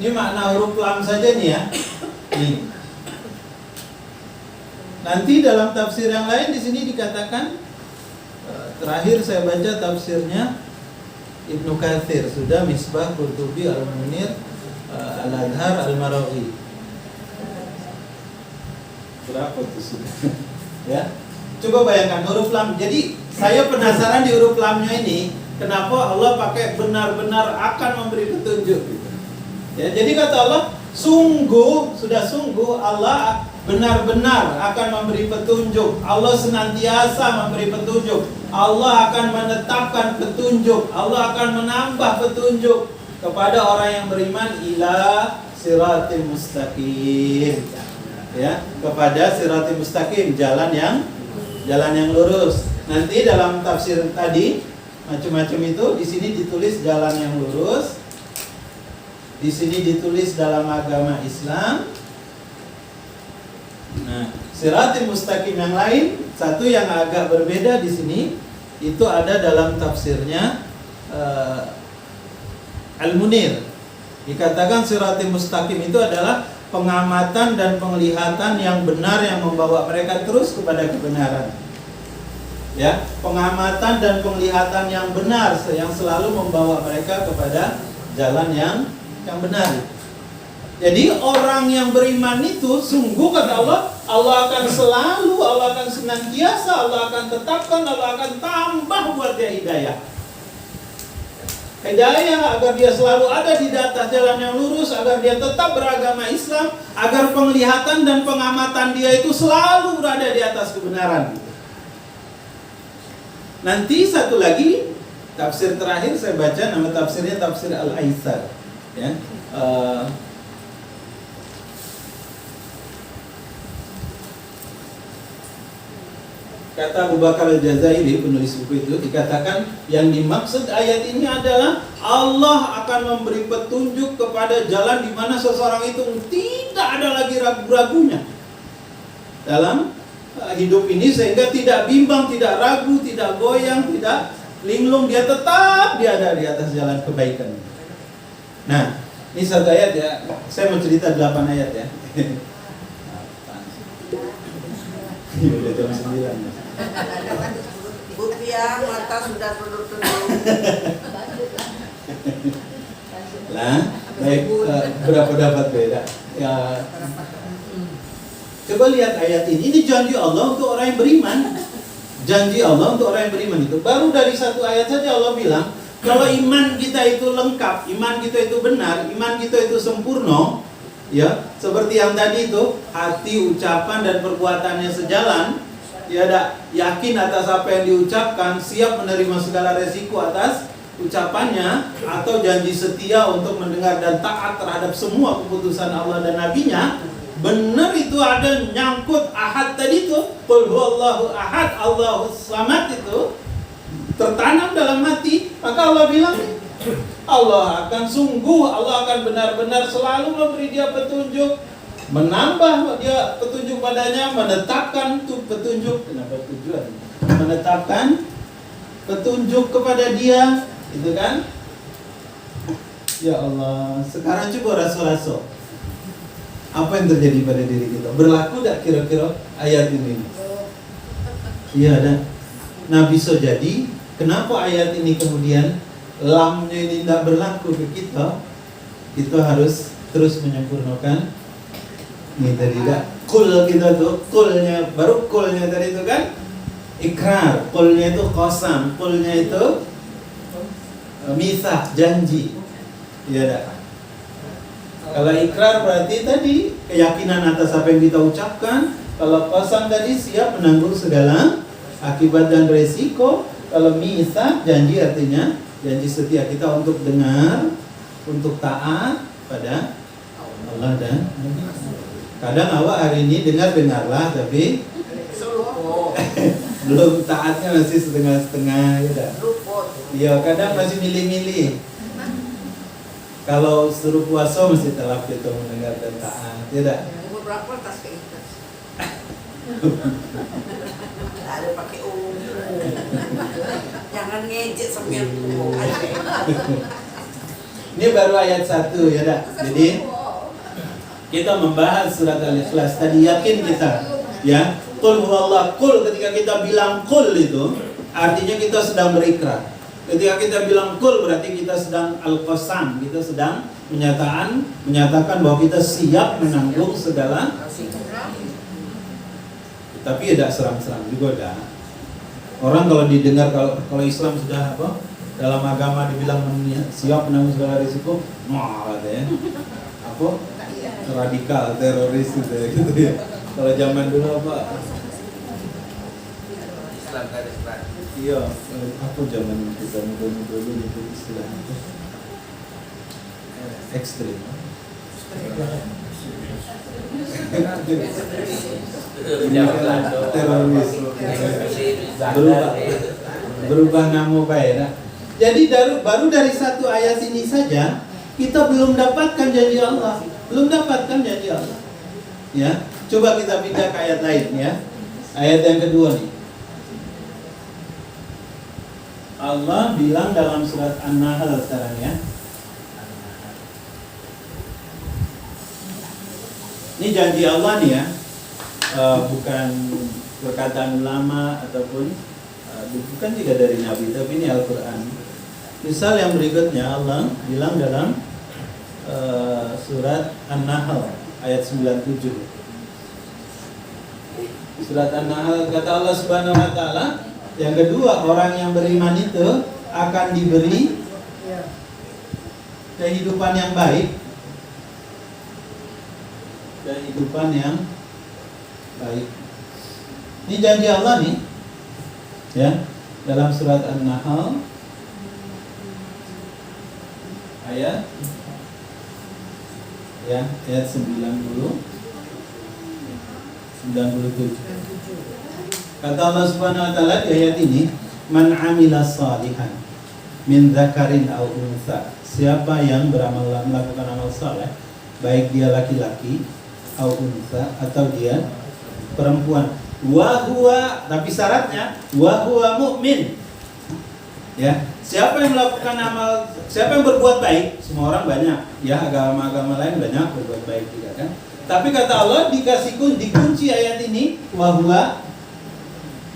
Ini makna huruf lam saja nih ya. Nih. Nanti dalam tafsir yang lain di sini dikatakan. Terakhir saya baca tafsirnya Ibnu Katsir, sudah Misbah, Qurtubi, Al-Munir, Al-Adhar, Al-Maraghi. Berapa itu sudah? Ya. Coba bayangkan huruf lam. Jadi saya penasaran di huruf lamnya ini, kenapa Allah pakai benar-benar akan memberi petunjuk gitu. Ya, jadi kata Allah, sungguh Allah benar-benar akan memberi petunjuk. Allah senantiasa memberi petunjuk. Allah akan menetapkan petunjuk. Allah akan menambah petunjuk kepada orang yang beriman ila siratil mustaqim. Ya, kepada siratil mustaqim, jalan yang lurus. Nanti dalam tafsir tadi macam-macam itu, di sini ditulis jalan yang lurus. Di sini ditulis dalam agama Islam. Nah, siratil mustaqim yang lain, satu yang agak berbeda di sini, itu ada dalam tafsirnya Al-Munir. Dikatakan siratil mustaqim itu adalah pengamatan dan penglihatan yang benar yang membawa mereka terus kepada kebenaran. Ya, pengamatan dan penglihatan yang benar yang selalu membawa mereka kepada jalan yang benar. Jadi orang yang beriman itu sungguh kata Allah, Allah akan selalu, Allah akan senantiasa, Allah akan tetapkan, Allah akan tambah buat dia hidayah. Hidayah agar dia selalu ada di atas jalan yang lurus, agar dia tetap beragama Islam, agar penglihatan dan pengamatan dia itu selalu berada di atas kebenaran. Nanti satu lagi tafsir terakhir saya baca, nama tafsirnya tafsir Al-Aisar. Ya. Kata Abu Bakar Al-Jazairi, penulis buku itu, dikatakan yang dimaksud ayat ini adalah Allah akan memberi petunjuk kepada jalan di mana seseorang itu tidak ada lagi ragu-ragunya dalam hidup ini, sehingga tidak bimbang, tidak ragu, tidak goyang, tidak linglung, dia tetap ada di atas jalan kebaikan. Nah, ini satu ayat ya. Saya mau cerita 8 ayat ya. Udah jam 9.
Buktian mata sudah tunduk-tunduk.
Lah, baik berapa dapat beda? Ya, coba lihat ayat ini. Ini janji Allah untuk orang yang beriman. Janji Allah untuk orang yang beriman itu. Baru dari satu ayat saja Allah bilang, kalau iman kita itu lengkap, iman kita itu benar, iman kita itu sempurna, ya, seperti yang tadi itu, hati, ucapan dan perbuatannya sejalan, ya, ada yakin atas apa yang diucapkan, siap menerima segala resiko atas ucapannya, atau janji setia untuk mendengar dan taat terhadap semua keputusan Allah dan Nabi-Nya. Benar itu ada nyangkut ahad tadi itu, qul huwallahu ahad, Allahus samad itu tertanam dalam hati, maka Allah bilang Allah akan sungguh, Allah akan benar-benar selalu memberi dia petunjuk, menambah dia petunjuk padanya, menetapkan tuh petunjuk, kenapa tujuan? Menetapkan petunjuk kepada dia, itu kan? Ya Allah, sekarang coba raso-raso. Apa yang terjadi pada diri kita? Berlaku tak kira-kira ayat ini? Iya ada. Nah bisa jadi, kenapa ayat ini kemudian lamnya ini tidak berlaku ke kita? Kita harus terus menyempurnakan. Ini tadi tak kul kita tuh, kulnya baru kulnya tadi itu kan ikrar, kulnya itu qasam, kulnya itu mitsaq, janji. Iya tak? Kalau ikrar berarti tadi keyakinan atas apa yang kita ucapkan. Kalau qasam tadi siap menanggung segala akibat dan resiko. Kalau mitsaq, janji artinya janji setia kita untuk dengar, untuk taat pada Allah dan Nabi. Kadang awak hari ini dengarlah tapi belum taatnya masih setengah-setengah, ya. Iya, kadang masih milih-milih. Kalau suruh puasa mesti telap kita mendengar dan taat, tidak?
Beberapa tas ke ikhlas. Ada pakai jangan ngejek sambil
Ini baru ayat 1, ya dah. Jadi kita membahas surat Al-Ikhlas tadi, yakin kita, ya. Qul huwallah, qul, ketika kita bilang qul itu artinya kita sedang berikrar. Ketika kita bilang qul berarti kita sedang al-qasam, kita sedang menyatakan bahwa kita siap menanggung segala. Tapi tidak serang-serang juga dah. Orang kalau didengar kalau Islam sudah apa? Dalam agama dibilang siap menanggung segala risiko, ada ya. Apa? Radikal, teroris gitu ya. Kalau zaman dulu apa?
Islam garis keras.
Iya, apa zaman kita muda-muda dulu itu istilah itu ekstrim. Teroris. Berubah nama baik. Jadi baru dari satu ayat ini saja kita belum dapatkan janji Allah, Ya, coba kita pindah ke ayat lain ya. Ayat yang kedua nih. Allah bilang dalam surat An-Nahl sekarang ya. Ini janji Allah nih ya, bukan perkataan ulama ataupun bukan juga dari Nabi, tapi ini Al-Quran. Misal yang berikutnya Allah bilang dalam surat An-Nahl ayat 97. Surat An-Nahl kata Allah Subhanahu wa taala, yang kedua, orang yang beriman itu akan diberi kehidupan yang baik. Kehidupan yang baik. Ini janji Allah nih. Ya, dalam surat An-Nahl ayat 97. Kata Allah Subhanahu wa taala di ayat ini, man amila salihan min dzakarin aw untha. Siapa yang melakukan amal saleh, baik dia laki-laki aw untha atau dia perempuan. Wa huwa, tapi syaratnya wa huwa mu'min. Ya, siapa yang melakukan amal, siapa yang berbuat baik, semua orang banyak, ya, agama-agama lain banyak berbuat baik juga kan. Tapi kata Allah dikunci ayat ini wa huwa.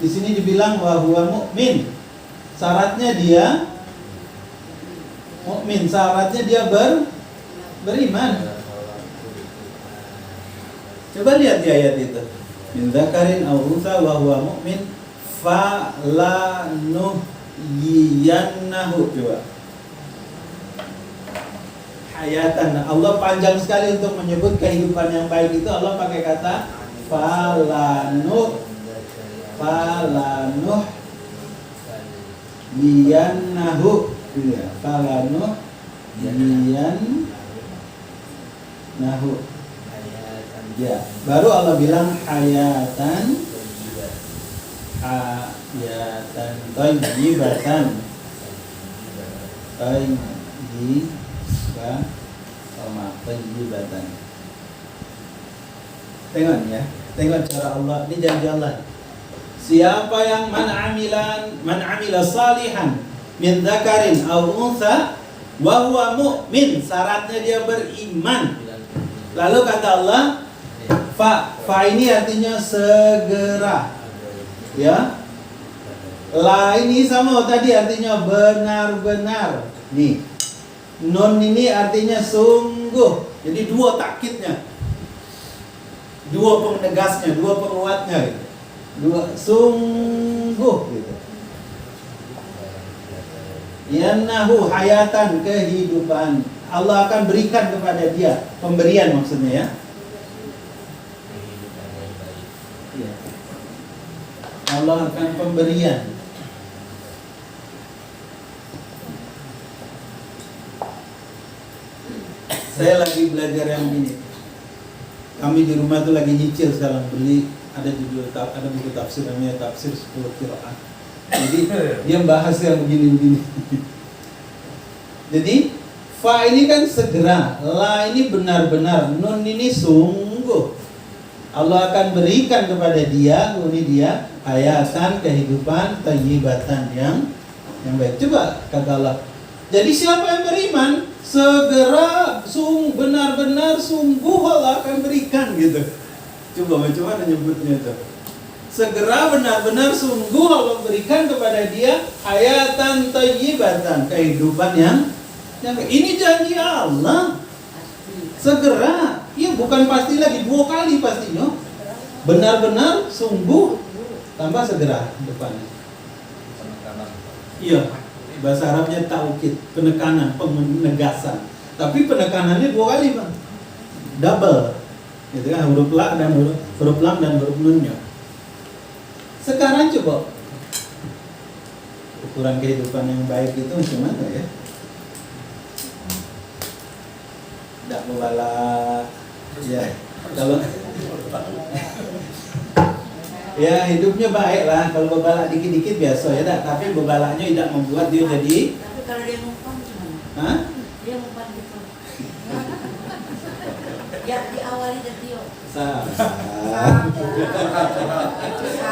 Di sini dibilang wa huwa mu'min. Syaratnya dia mukmin, syaratnya dia beriman. Coba lihat di ayat itu. Min dzakarin aw untha wa huwa mu'min falanuhyiyannahu. Coba. Hayatan. Allah panjang sekali untuk menyebut kehidupan yang baik itu. Allah pakai kata falanuhyiyannahu. Ya, falanuhyiyannahu. Ya, baru Allah bilang hayatan thayyibatan thayyibatan. Tengok ya, tengok cara Allah, ini janji Allah. Siapa yang man amila salihan min dzakarin aw untha wa huwa mu'min, syaratnya dia beriman. Lalu kata Allah, fa ini artinya segera. Ya. La ini sama tadi artinya benar-benar. Nih. Nun ini artinya sungguh. Jadi dua takkidnya. Dua penegasnya, dua penguatnya gitu. Dua sungguh gitu. Yannahu hayatan, kehidupan. Allah akan berikan kepada dia, pemberian maksudnya ya. Allah akan pemberian. Saya lagi belajar yang ini. Kami di rumah tuh lagi nyicil sekarang, beli ada buku tafsir namanya Tafsir 10 Qiraat. Jadi dia bahas yang begini-begini. Jadi fa ini kan segera, la ini benar-benar, nun ini sungguh. Allah akan berikan kepada dia, ini dia, hayatan, kehidupan, thayyibatan yang baik. Coba kata Allah. Jadi siapa yang beriman, segera, benar-benar, sungguh Allah akan berikan gitu. Coba macam mana nyebutnya itu? Segera, benar-benar, sungguh Allah berikan kepada dia hayatan, thayyibatan, kehidupan yang ini janji Allah. Segera. Iya, bukan pasti lagi, 2 kali pastinya. Benar-benar, sungguh, tambah segera depannya. Iya, bahasa Arabnya taukid, penekanan, penegasan. Tapi penekanannya 2 kali, Bang. Double. Gitu kan, huruf lam dan huruf nunnya. Sekarang coba ukuran kehidupan yang baik itu macam mana ya? Tidak membalak, ya kalau ya hidupnya baik lah. Kalau membalak dikit-dikit biasa ya, tapi membalaknya tidak membuat dia jadi.
Tapi kalau dia ngumpan gimana?
Hah?
Dia ngumpan gitu. Ya diawali dari Tio.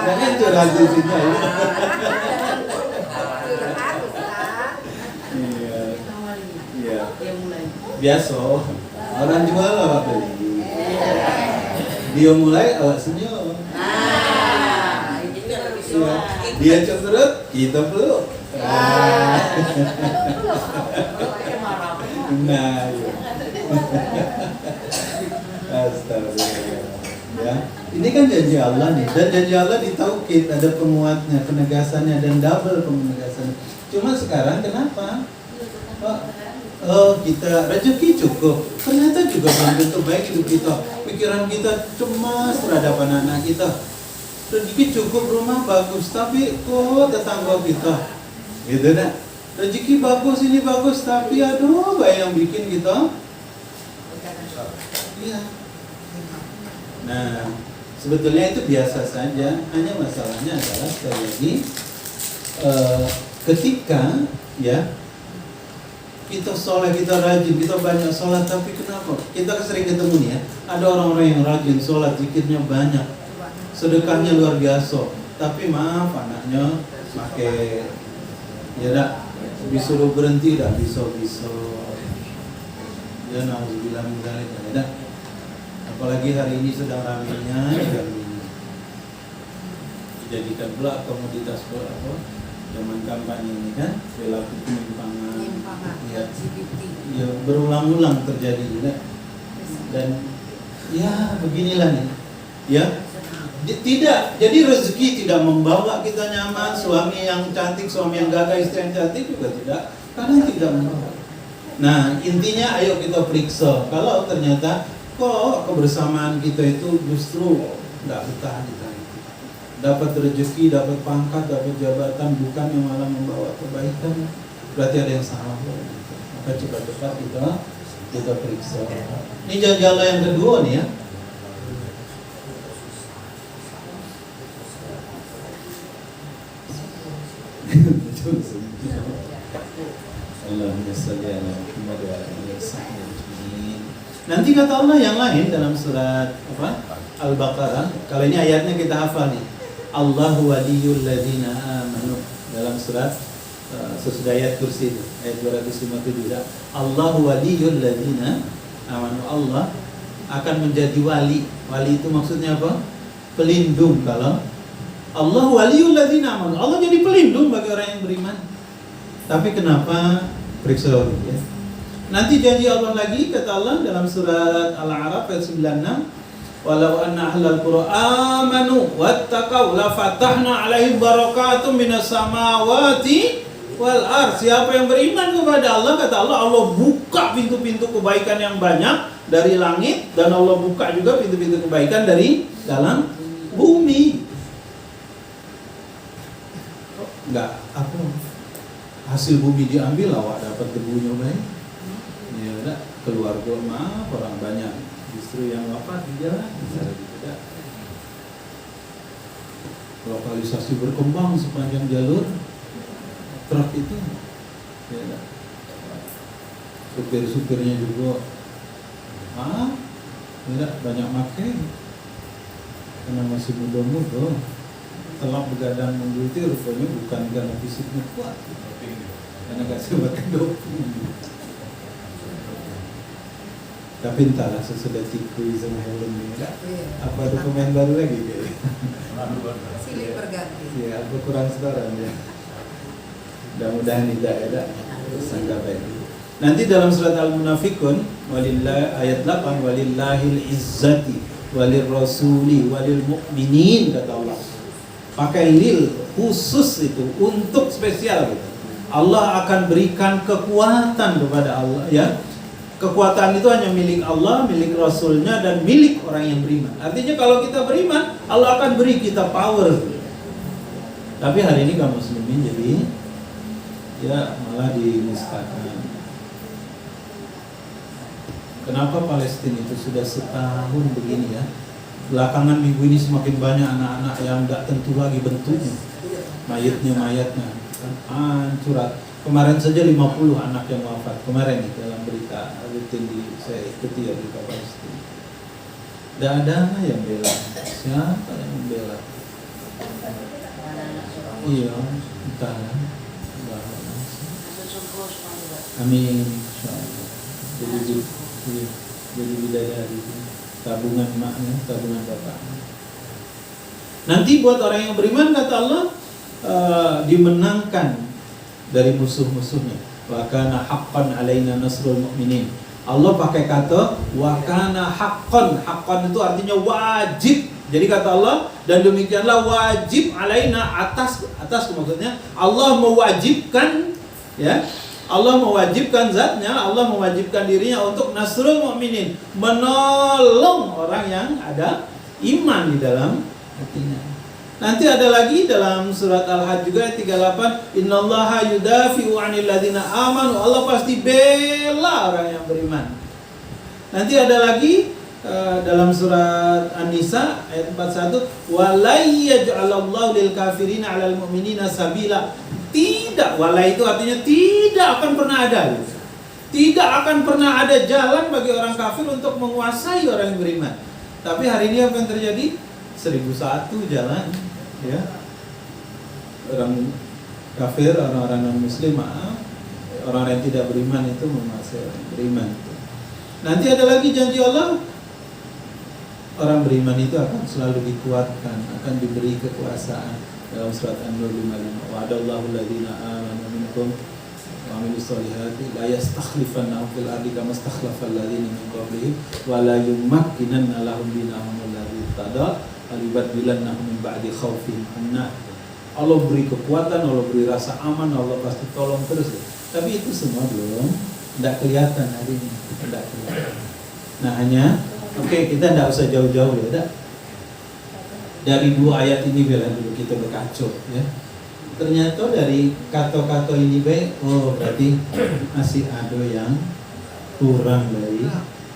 Jangan curhat di sini. Iya.
Dia mulai.
Biasa. Orang jual awak beli. Dia mulai awak senyum.
Nah, ini kan lebih
Ya. Dia cemberut, kita peluk. Nah, ya. Astagfirullah. Ya. Ini kan janji Allah nih, dan janji Allah ditaukid, ada penguatnya, penegasannya, dan double penegasannya. Cuma sekarang kenapa? Kita rezeki cukup, ternyata juga belum tentu baik hidup kita. Pikiran kita cemas terhadap anak-anak kita. Rezeki cukup, rumah bagus, tapi kok tetangga kita, gitu dah. Rezeki bagus, ini bagus, tapi aduh, baik yang bikin kita. Iya. Nah, sebetulnya itu biasa saja. Hanya masalahnya adalah sekali lagi, ketika ya kita sholat, kita rajin, kita banyak sholat, tapi kenapa? Kita sering ketemu nih ya, ada orang-orang yang rajin sholat, zikirnya banyak, sedekahnya luar biasa, tapi maaf anaknya pakai, ya dak, disuruh berhenti dak bisa-bisa, ya nauzubillah min dzalik, ya dak. Apalagi hari ini sedang ramainya yang dijadikan pula komoditas apa? Zaman kampanye ini kan, perilaku penyimpangan.
sama
Ya.
LGBT.
Ya, berulang-ulang terjadi ya. Dan ya beginilah nih ya. Tidak, jadi rezeki tidak membawa kita nyaman, suami yang cantik, suami yang gagah, istri yang cantik juga tidak, karena tidak membawa. Nah, intinya ayo kita periksa. Kalau ternyata kok kebersamaan kita itu justru nggak betah kita itu. Dapat rezeki, dapat pangkat, dapat jabatan, bukan yang malah membawa kebaikan, berarti ada yang salah. Maka cepat-cepat kita periksa. Ini jalan yang kedua nih ya. Allahumma shalli ala Muhammad wa ala alihi wasallam. Nanti kata Allah yang lain dalam surat apa? Al-Baqarah. Kalau ini ayatnya kita hafal nih. Allahu waliyul ladzina amanu. Dalam surat sesudah ayat kursi itu, ayat 257. Allahu waliyul ladzina amanu. Allah akan menjadi wali. Wali itu maksudnya apa? Pelindung. Kalau Allah waliyul ladzina amanu, Allah jadi pelindung bagi orang yang beriman. Tapi kenapa periksa ya? Nanti janji Allah lagi, kata Allah dalam surat Al-A'raf ayat 96, walau anna ahlal qura amanu wattaqau la fatahna 'alaihim barakatum minas samawati wal ardh. Siapa yang beriman kepada Allah, kata Allah, Allah buka pintu-pintu kebaikan yang banyak dari langit, dan Allah buka juga pintu-pintu kebaikan dari dalam bumi. Enggak, apa? Hasil bumi diambil, awak dapat debunya baik. Ya udah, keluarga maaf orang banyak, justru yang wafat di jalan, misalnya tidak. Lokalisasi berkembang sepanjang jalur truk itu, ya udah. Supir-supirnya juga maaf, tidak banyak makai, karena masih muda-muda. Telah begadang menggeluti rupanya bukan karena fisiknya kuat, karena gak sebagai doping. Tapi entahlah sesudah tiku sama helm ini, apa dokumen baru lagi kayaknya.
Silih berganti.
Ya, aku kurang setoran ya. Mudah-mudahan tidak ada sangka baik. Nanti dalam surat Al-Munafikun ayat 8, walillahil izzati walil rasuli walil mu'minin, kata Allah. Pakai lil khusus itu untuk spesial gitu. Allah akan berikan kekuatan kepada Allah ya. Kekuatan itu hanya milik Allah, milik Rasulnya, dan milik orang yang beriman. Artinya kalau kita beriman, Allah akan beri kita power. Tapi hari ini kaum muslimin jadi ya malah dinistakan. Kenapa Palestina itu sudah setahun begini ya? Belakangan minggu ini semakin banyak anak-anak yang tidak tentu lagi bentuknya, mayatnya hancur. Kemarin saja 50 anak yang wafat kemarin itu dalam berita rutin saya ikuti ya, berita Palestina. Tidak ada yang bela. Siapa yang membela? Iya, entah. Amin. Insyaallah. Jadi bidadari. Tabungan maknya, tabungan bapak. Nanti buat orang yang beriman, kata Allah, dimenangkan dari musuh-musuhnya. Wa kana haqqan alaina nasrul mu'minin. Allah pakai kata wa kana haqqan. Haqqan itu artinya wajib. Jadi kata Allah, dan demikianlah wajib alaina, atas maksudnya Allah mewajibkan ya. Allah mewajibkan zatnya, Allah mewajibkan dirinya untuk nasrul mu'minin, menolong orang yang ada iman di dalam hatinya. Nanti ada lagi dalam surat Al-Hajj juga ayat 38, innallaha yudafi'u 'anil ladzina amanu. Allah pasti bela orang yang beriman. Nanti ada lagi dalam surat An-Nisa ayat 41, walay yaj'alallahu lil kafirina 'alal mu'minina sabila. Tidak, walai itu artinya tidak akan pernah ada. Tidak akan pernah ada jalan bagi orang kafir untuk menguasai orang yang beriman. Tapi hari ini apa yang terjadi? 1001 jalan ya. Orang kafir, orang-orang non-muslim, orang yang tidak beriman itu menguasai orang beriman itu. Nanti ada lagi janji Allah, orang beriman itu akan selalu dikuatkan, akan diberi kekuasaan. Dalam surat An-Nur 55, wa'adallahu alladhina amanu minkum وعملوا الصالحات لا يستخلفنهم في الأرض كما استخلف الذين من قبلهم ولا يمكنن لهم دينهم الذي ارتضى ويبدلنهم من بعد خوفهم أمنا. Allah beri kekuatan, Allah beri rasa aman, Allah pasti tolong terus. Tapi itu semua belum tidak kelihatan hari ini, tidak kelihatan. Nah hanya, kita tidak usah jauh-jauh ya, dari dua ayat ini biar dulu kita berkacau ya. Ternyata dari kata-kata ini berarti masih ada yang kurang dari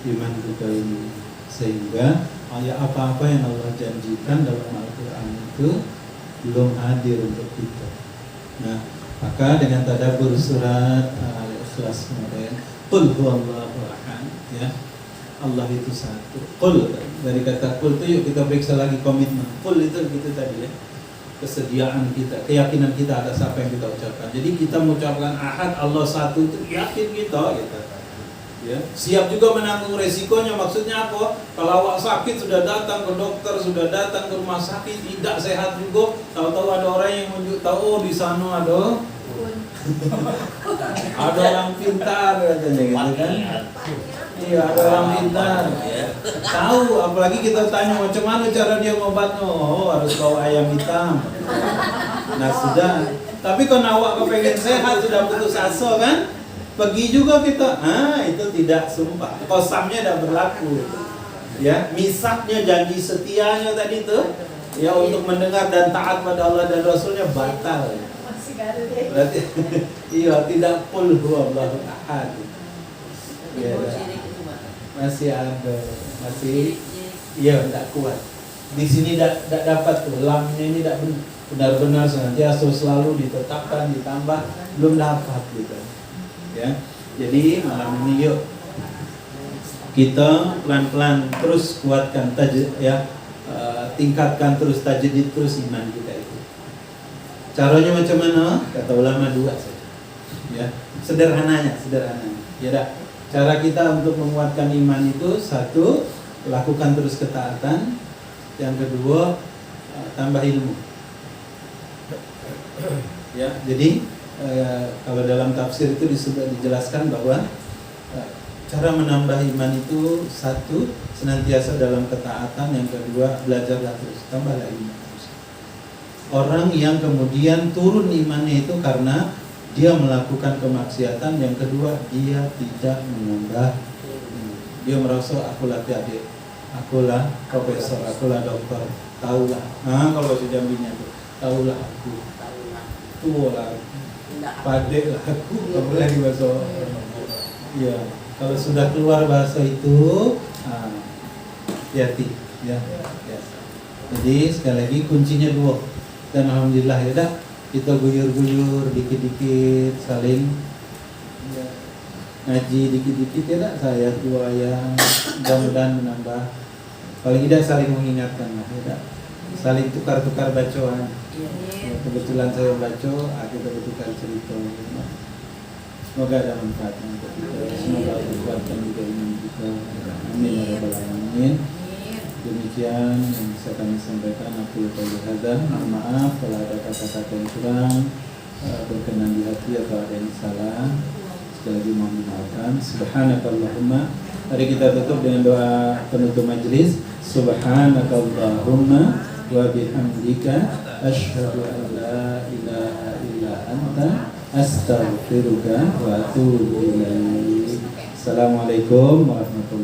iman kita ini, sehingga apa-apa yang Allah janjikan dalam Al-Quran itu belum hadir untuk kita. Nah, maka dengan tadabbur surat Al-Ikhlas kemarin, Qul huwallahu ahad, ya. Allah itu satu. Qul, dari kata qul itu yuk kita periksa lagi komitmen. Qul itu gitu tadi ya. Kesediaan kita, keyakinan kita atas apa yang kita ucapkan. Jadi kita mengucapkan ahad, Allah satu itu yakin kita gitu. Ya, siap juga menanggung resikonya. Maksudnya apa? Kalau awak sakit sudah datang ke dokter, sudah datang ke rumah sakit, tidak sehat juga, tahu-tahu ada orang yang menunjuk tahu di sana ada orang pintar katanya gitu kan? Iya, ada orang pintar. Tahu, apalagi kita tanya macam mana cara dia ngobatnya. Oh, harus bawa ayam hitam. Nah sudah. Tapi kalau awak kepengen sehat sudah putus asa kan? Pergi juga kita, itu tidak sumpah, kosamnya tidak berlaku, ya, misaknya janji setianya tadi itu, ya untuk mendengar dan taat pada Allah dan Rasulnya batal. Berarti, iya tidak qul huwallahu ahad. Ya, masih ada, iya tidak kuat. Di sini tidak dapat tuh, lamnya ini tidak benar-benar senantiasa selalu ditetapkan, ditambah, belum dapat gitu. Ya, jadi malam ini yuk kita pelan-pelan terus kuatkan tingkatkan terus tajdid terus iman kita itu. Caranya macam mana? Kata ulama dua saja. Ya, sederhananya. Ya dah. Cara kita untuk menguatkan iman itu satu, lakukan terus ketaatan. Yang kedua, tambah ilmu. Ya, jadi kalau dalam tafsir itu dijelaskan bahwa cara menambah iman itu satu, senantiasa dalam ketaatan. Yang kedua, belajarlah terus, tambahlah iman terus. Orang yang kemudian turun imannya itu karena dia melakukan kemaksiatan. Yang kedua, dia tidak menambah. Dia merasa akulah adik, akulah profesor, akulah dokter, tahulah. Kalau si jambinya itu, tahulah aku, tualah padek lah aku, kamu lagi bahasa. Ya, kalau sudah keluar bahasa itu, hati-hati, ya. Jadi sekali lagi kuncinya dua. Dan alhamdulillah ya dah, kita guyur-guyur dikit-dikit, saling ya, ngaji dikit-dikit ya dah. Saya dua yang mudah-mudahan menambah. Paling tidak saling mengingatkan lah ya dah. Saling tukar-tukar bacaan. Ya, kebetulan saya baca, kita bertukar cerita. Semoga ada manfaatnya untuk kita. Semoga Allah kuatkan juga iman kita. Amin ya rabbal alamin. Demikian yang bisa kami sampaikan. Aku qauli hadza. Mohon maaf kalau ada kata-kata yang kurang berkenan di hati atau ada yang salah. Sekali lagi mohon dimaafkan. Subhanakallahumma. Mari kita tutup dengan doa penutup majelis. Subhanakallahumma wa bihamdika asyhadu an la ilaha illa anta astaghfiruka wa atubu ilaik. Assalamualaikum warahmatullahi wabarakatuh.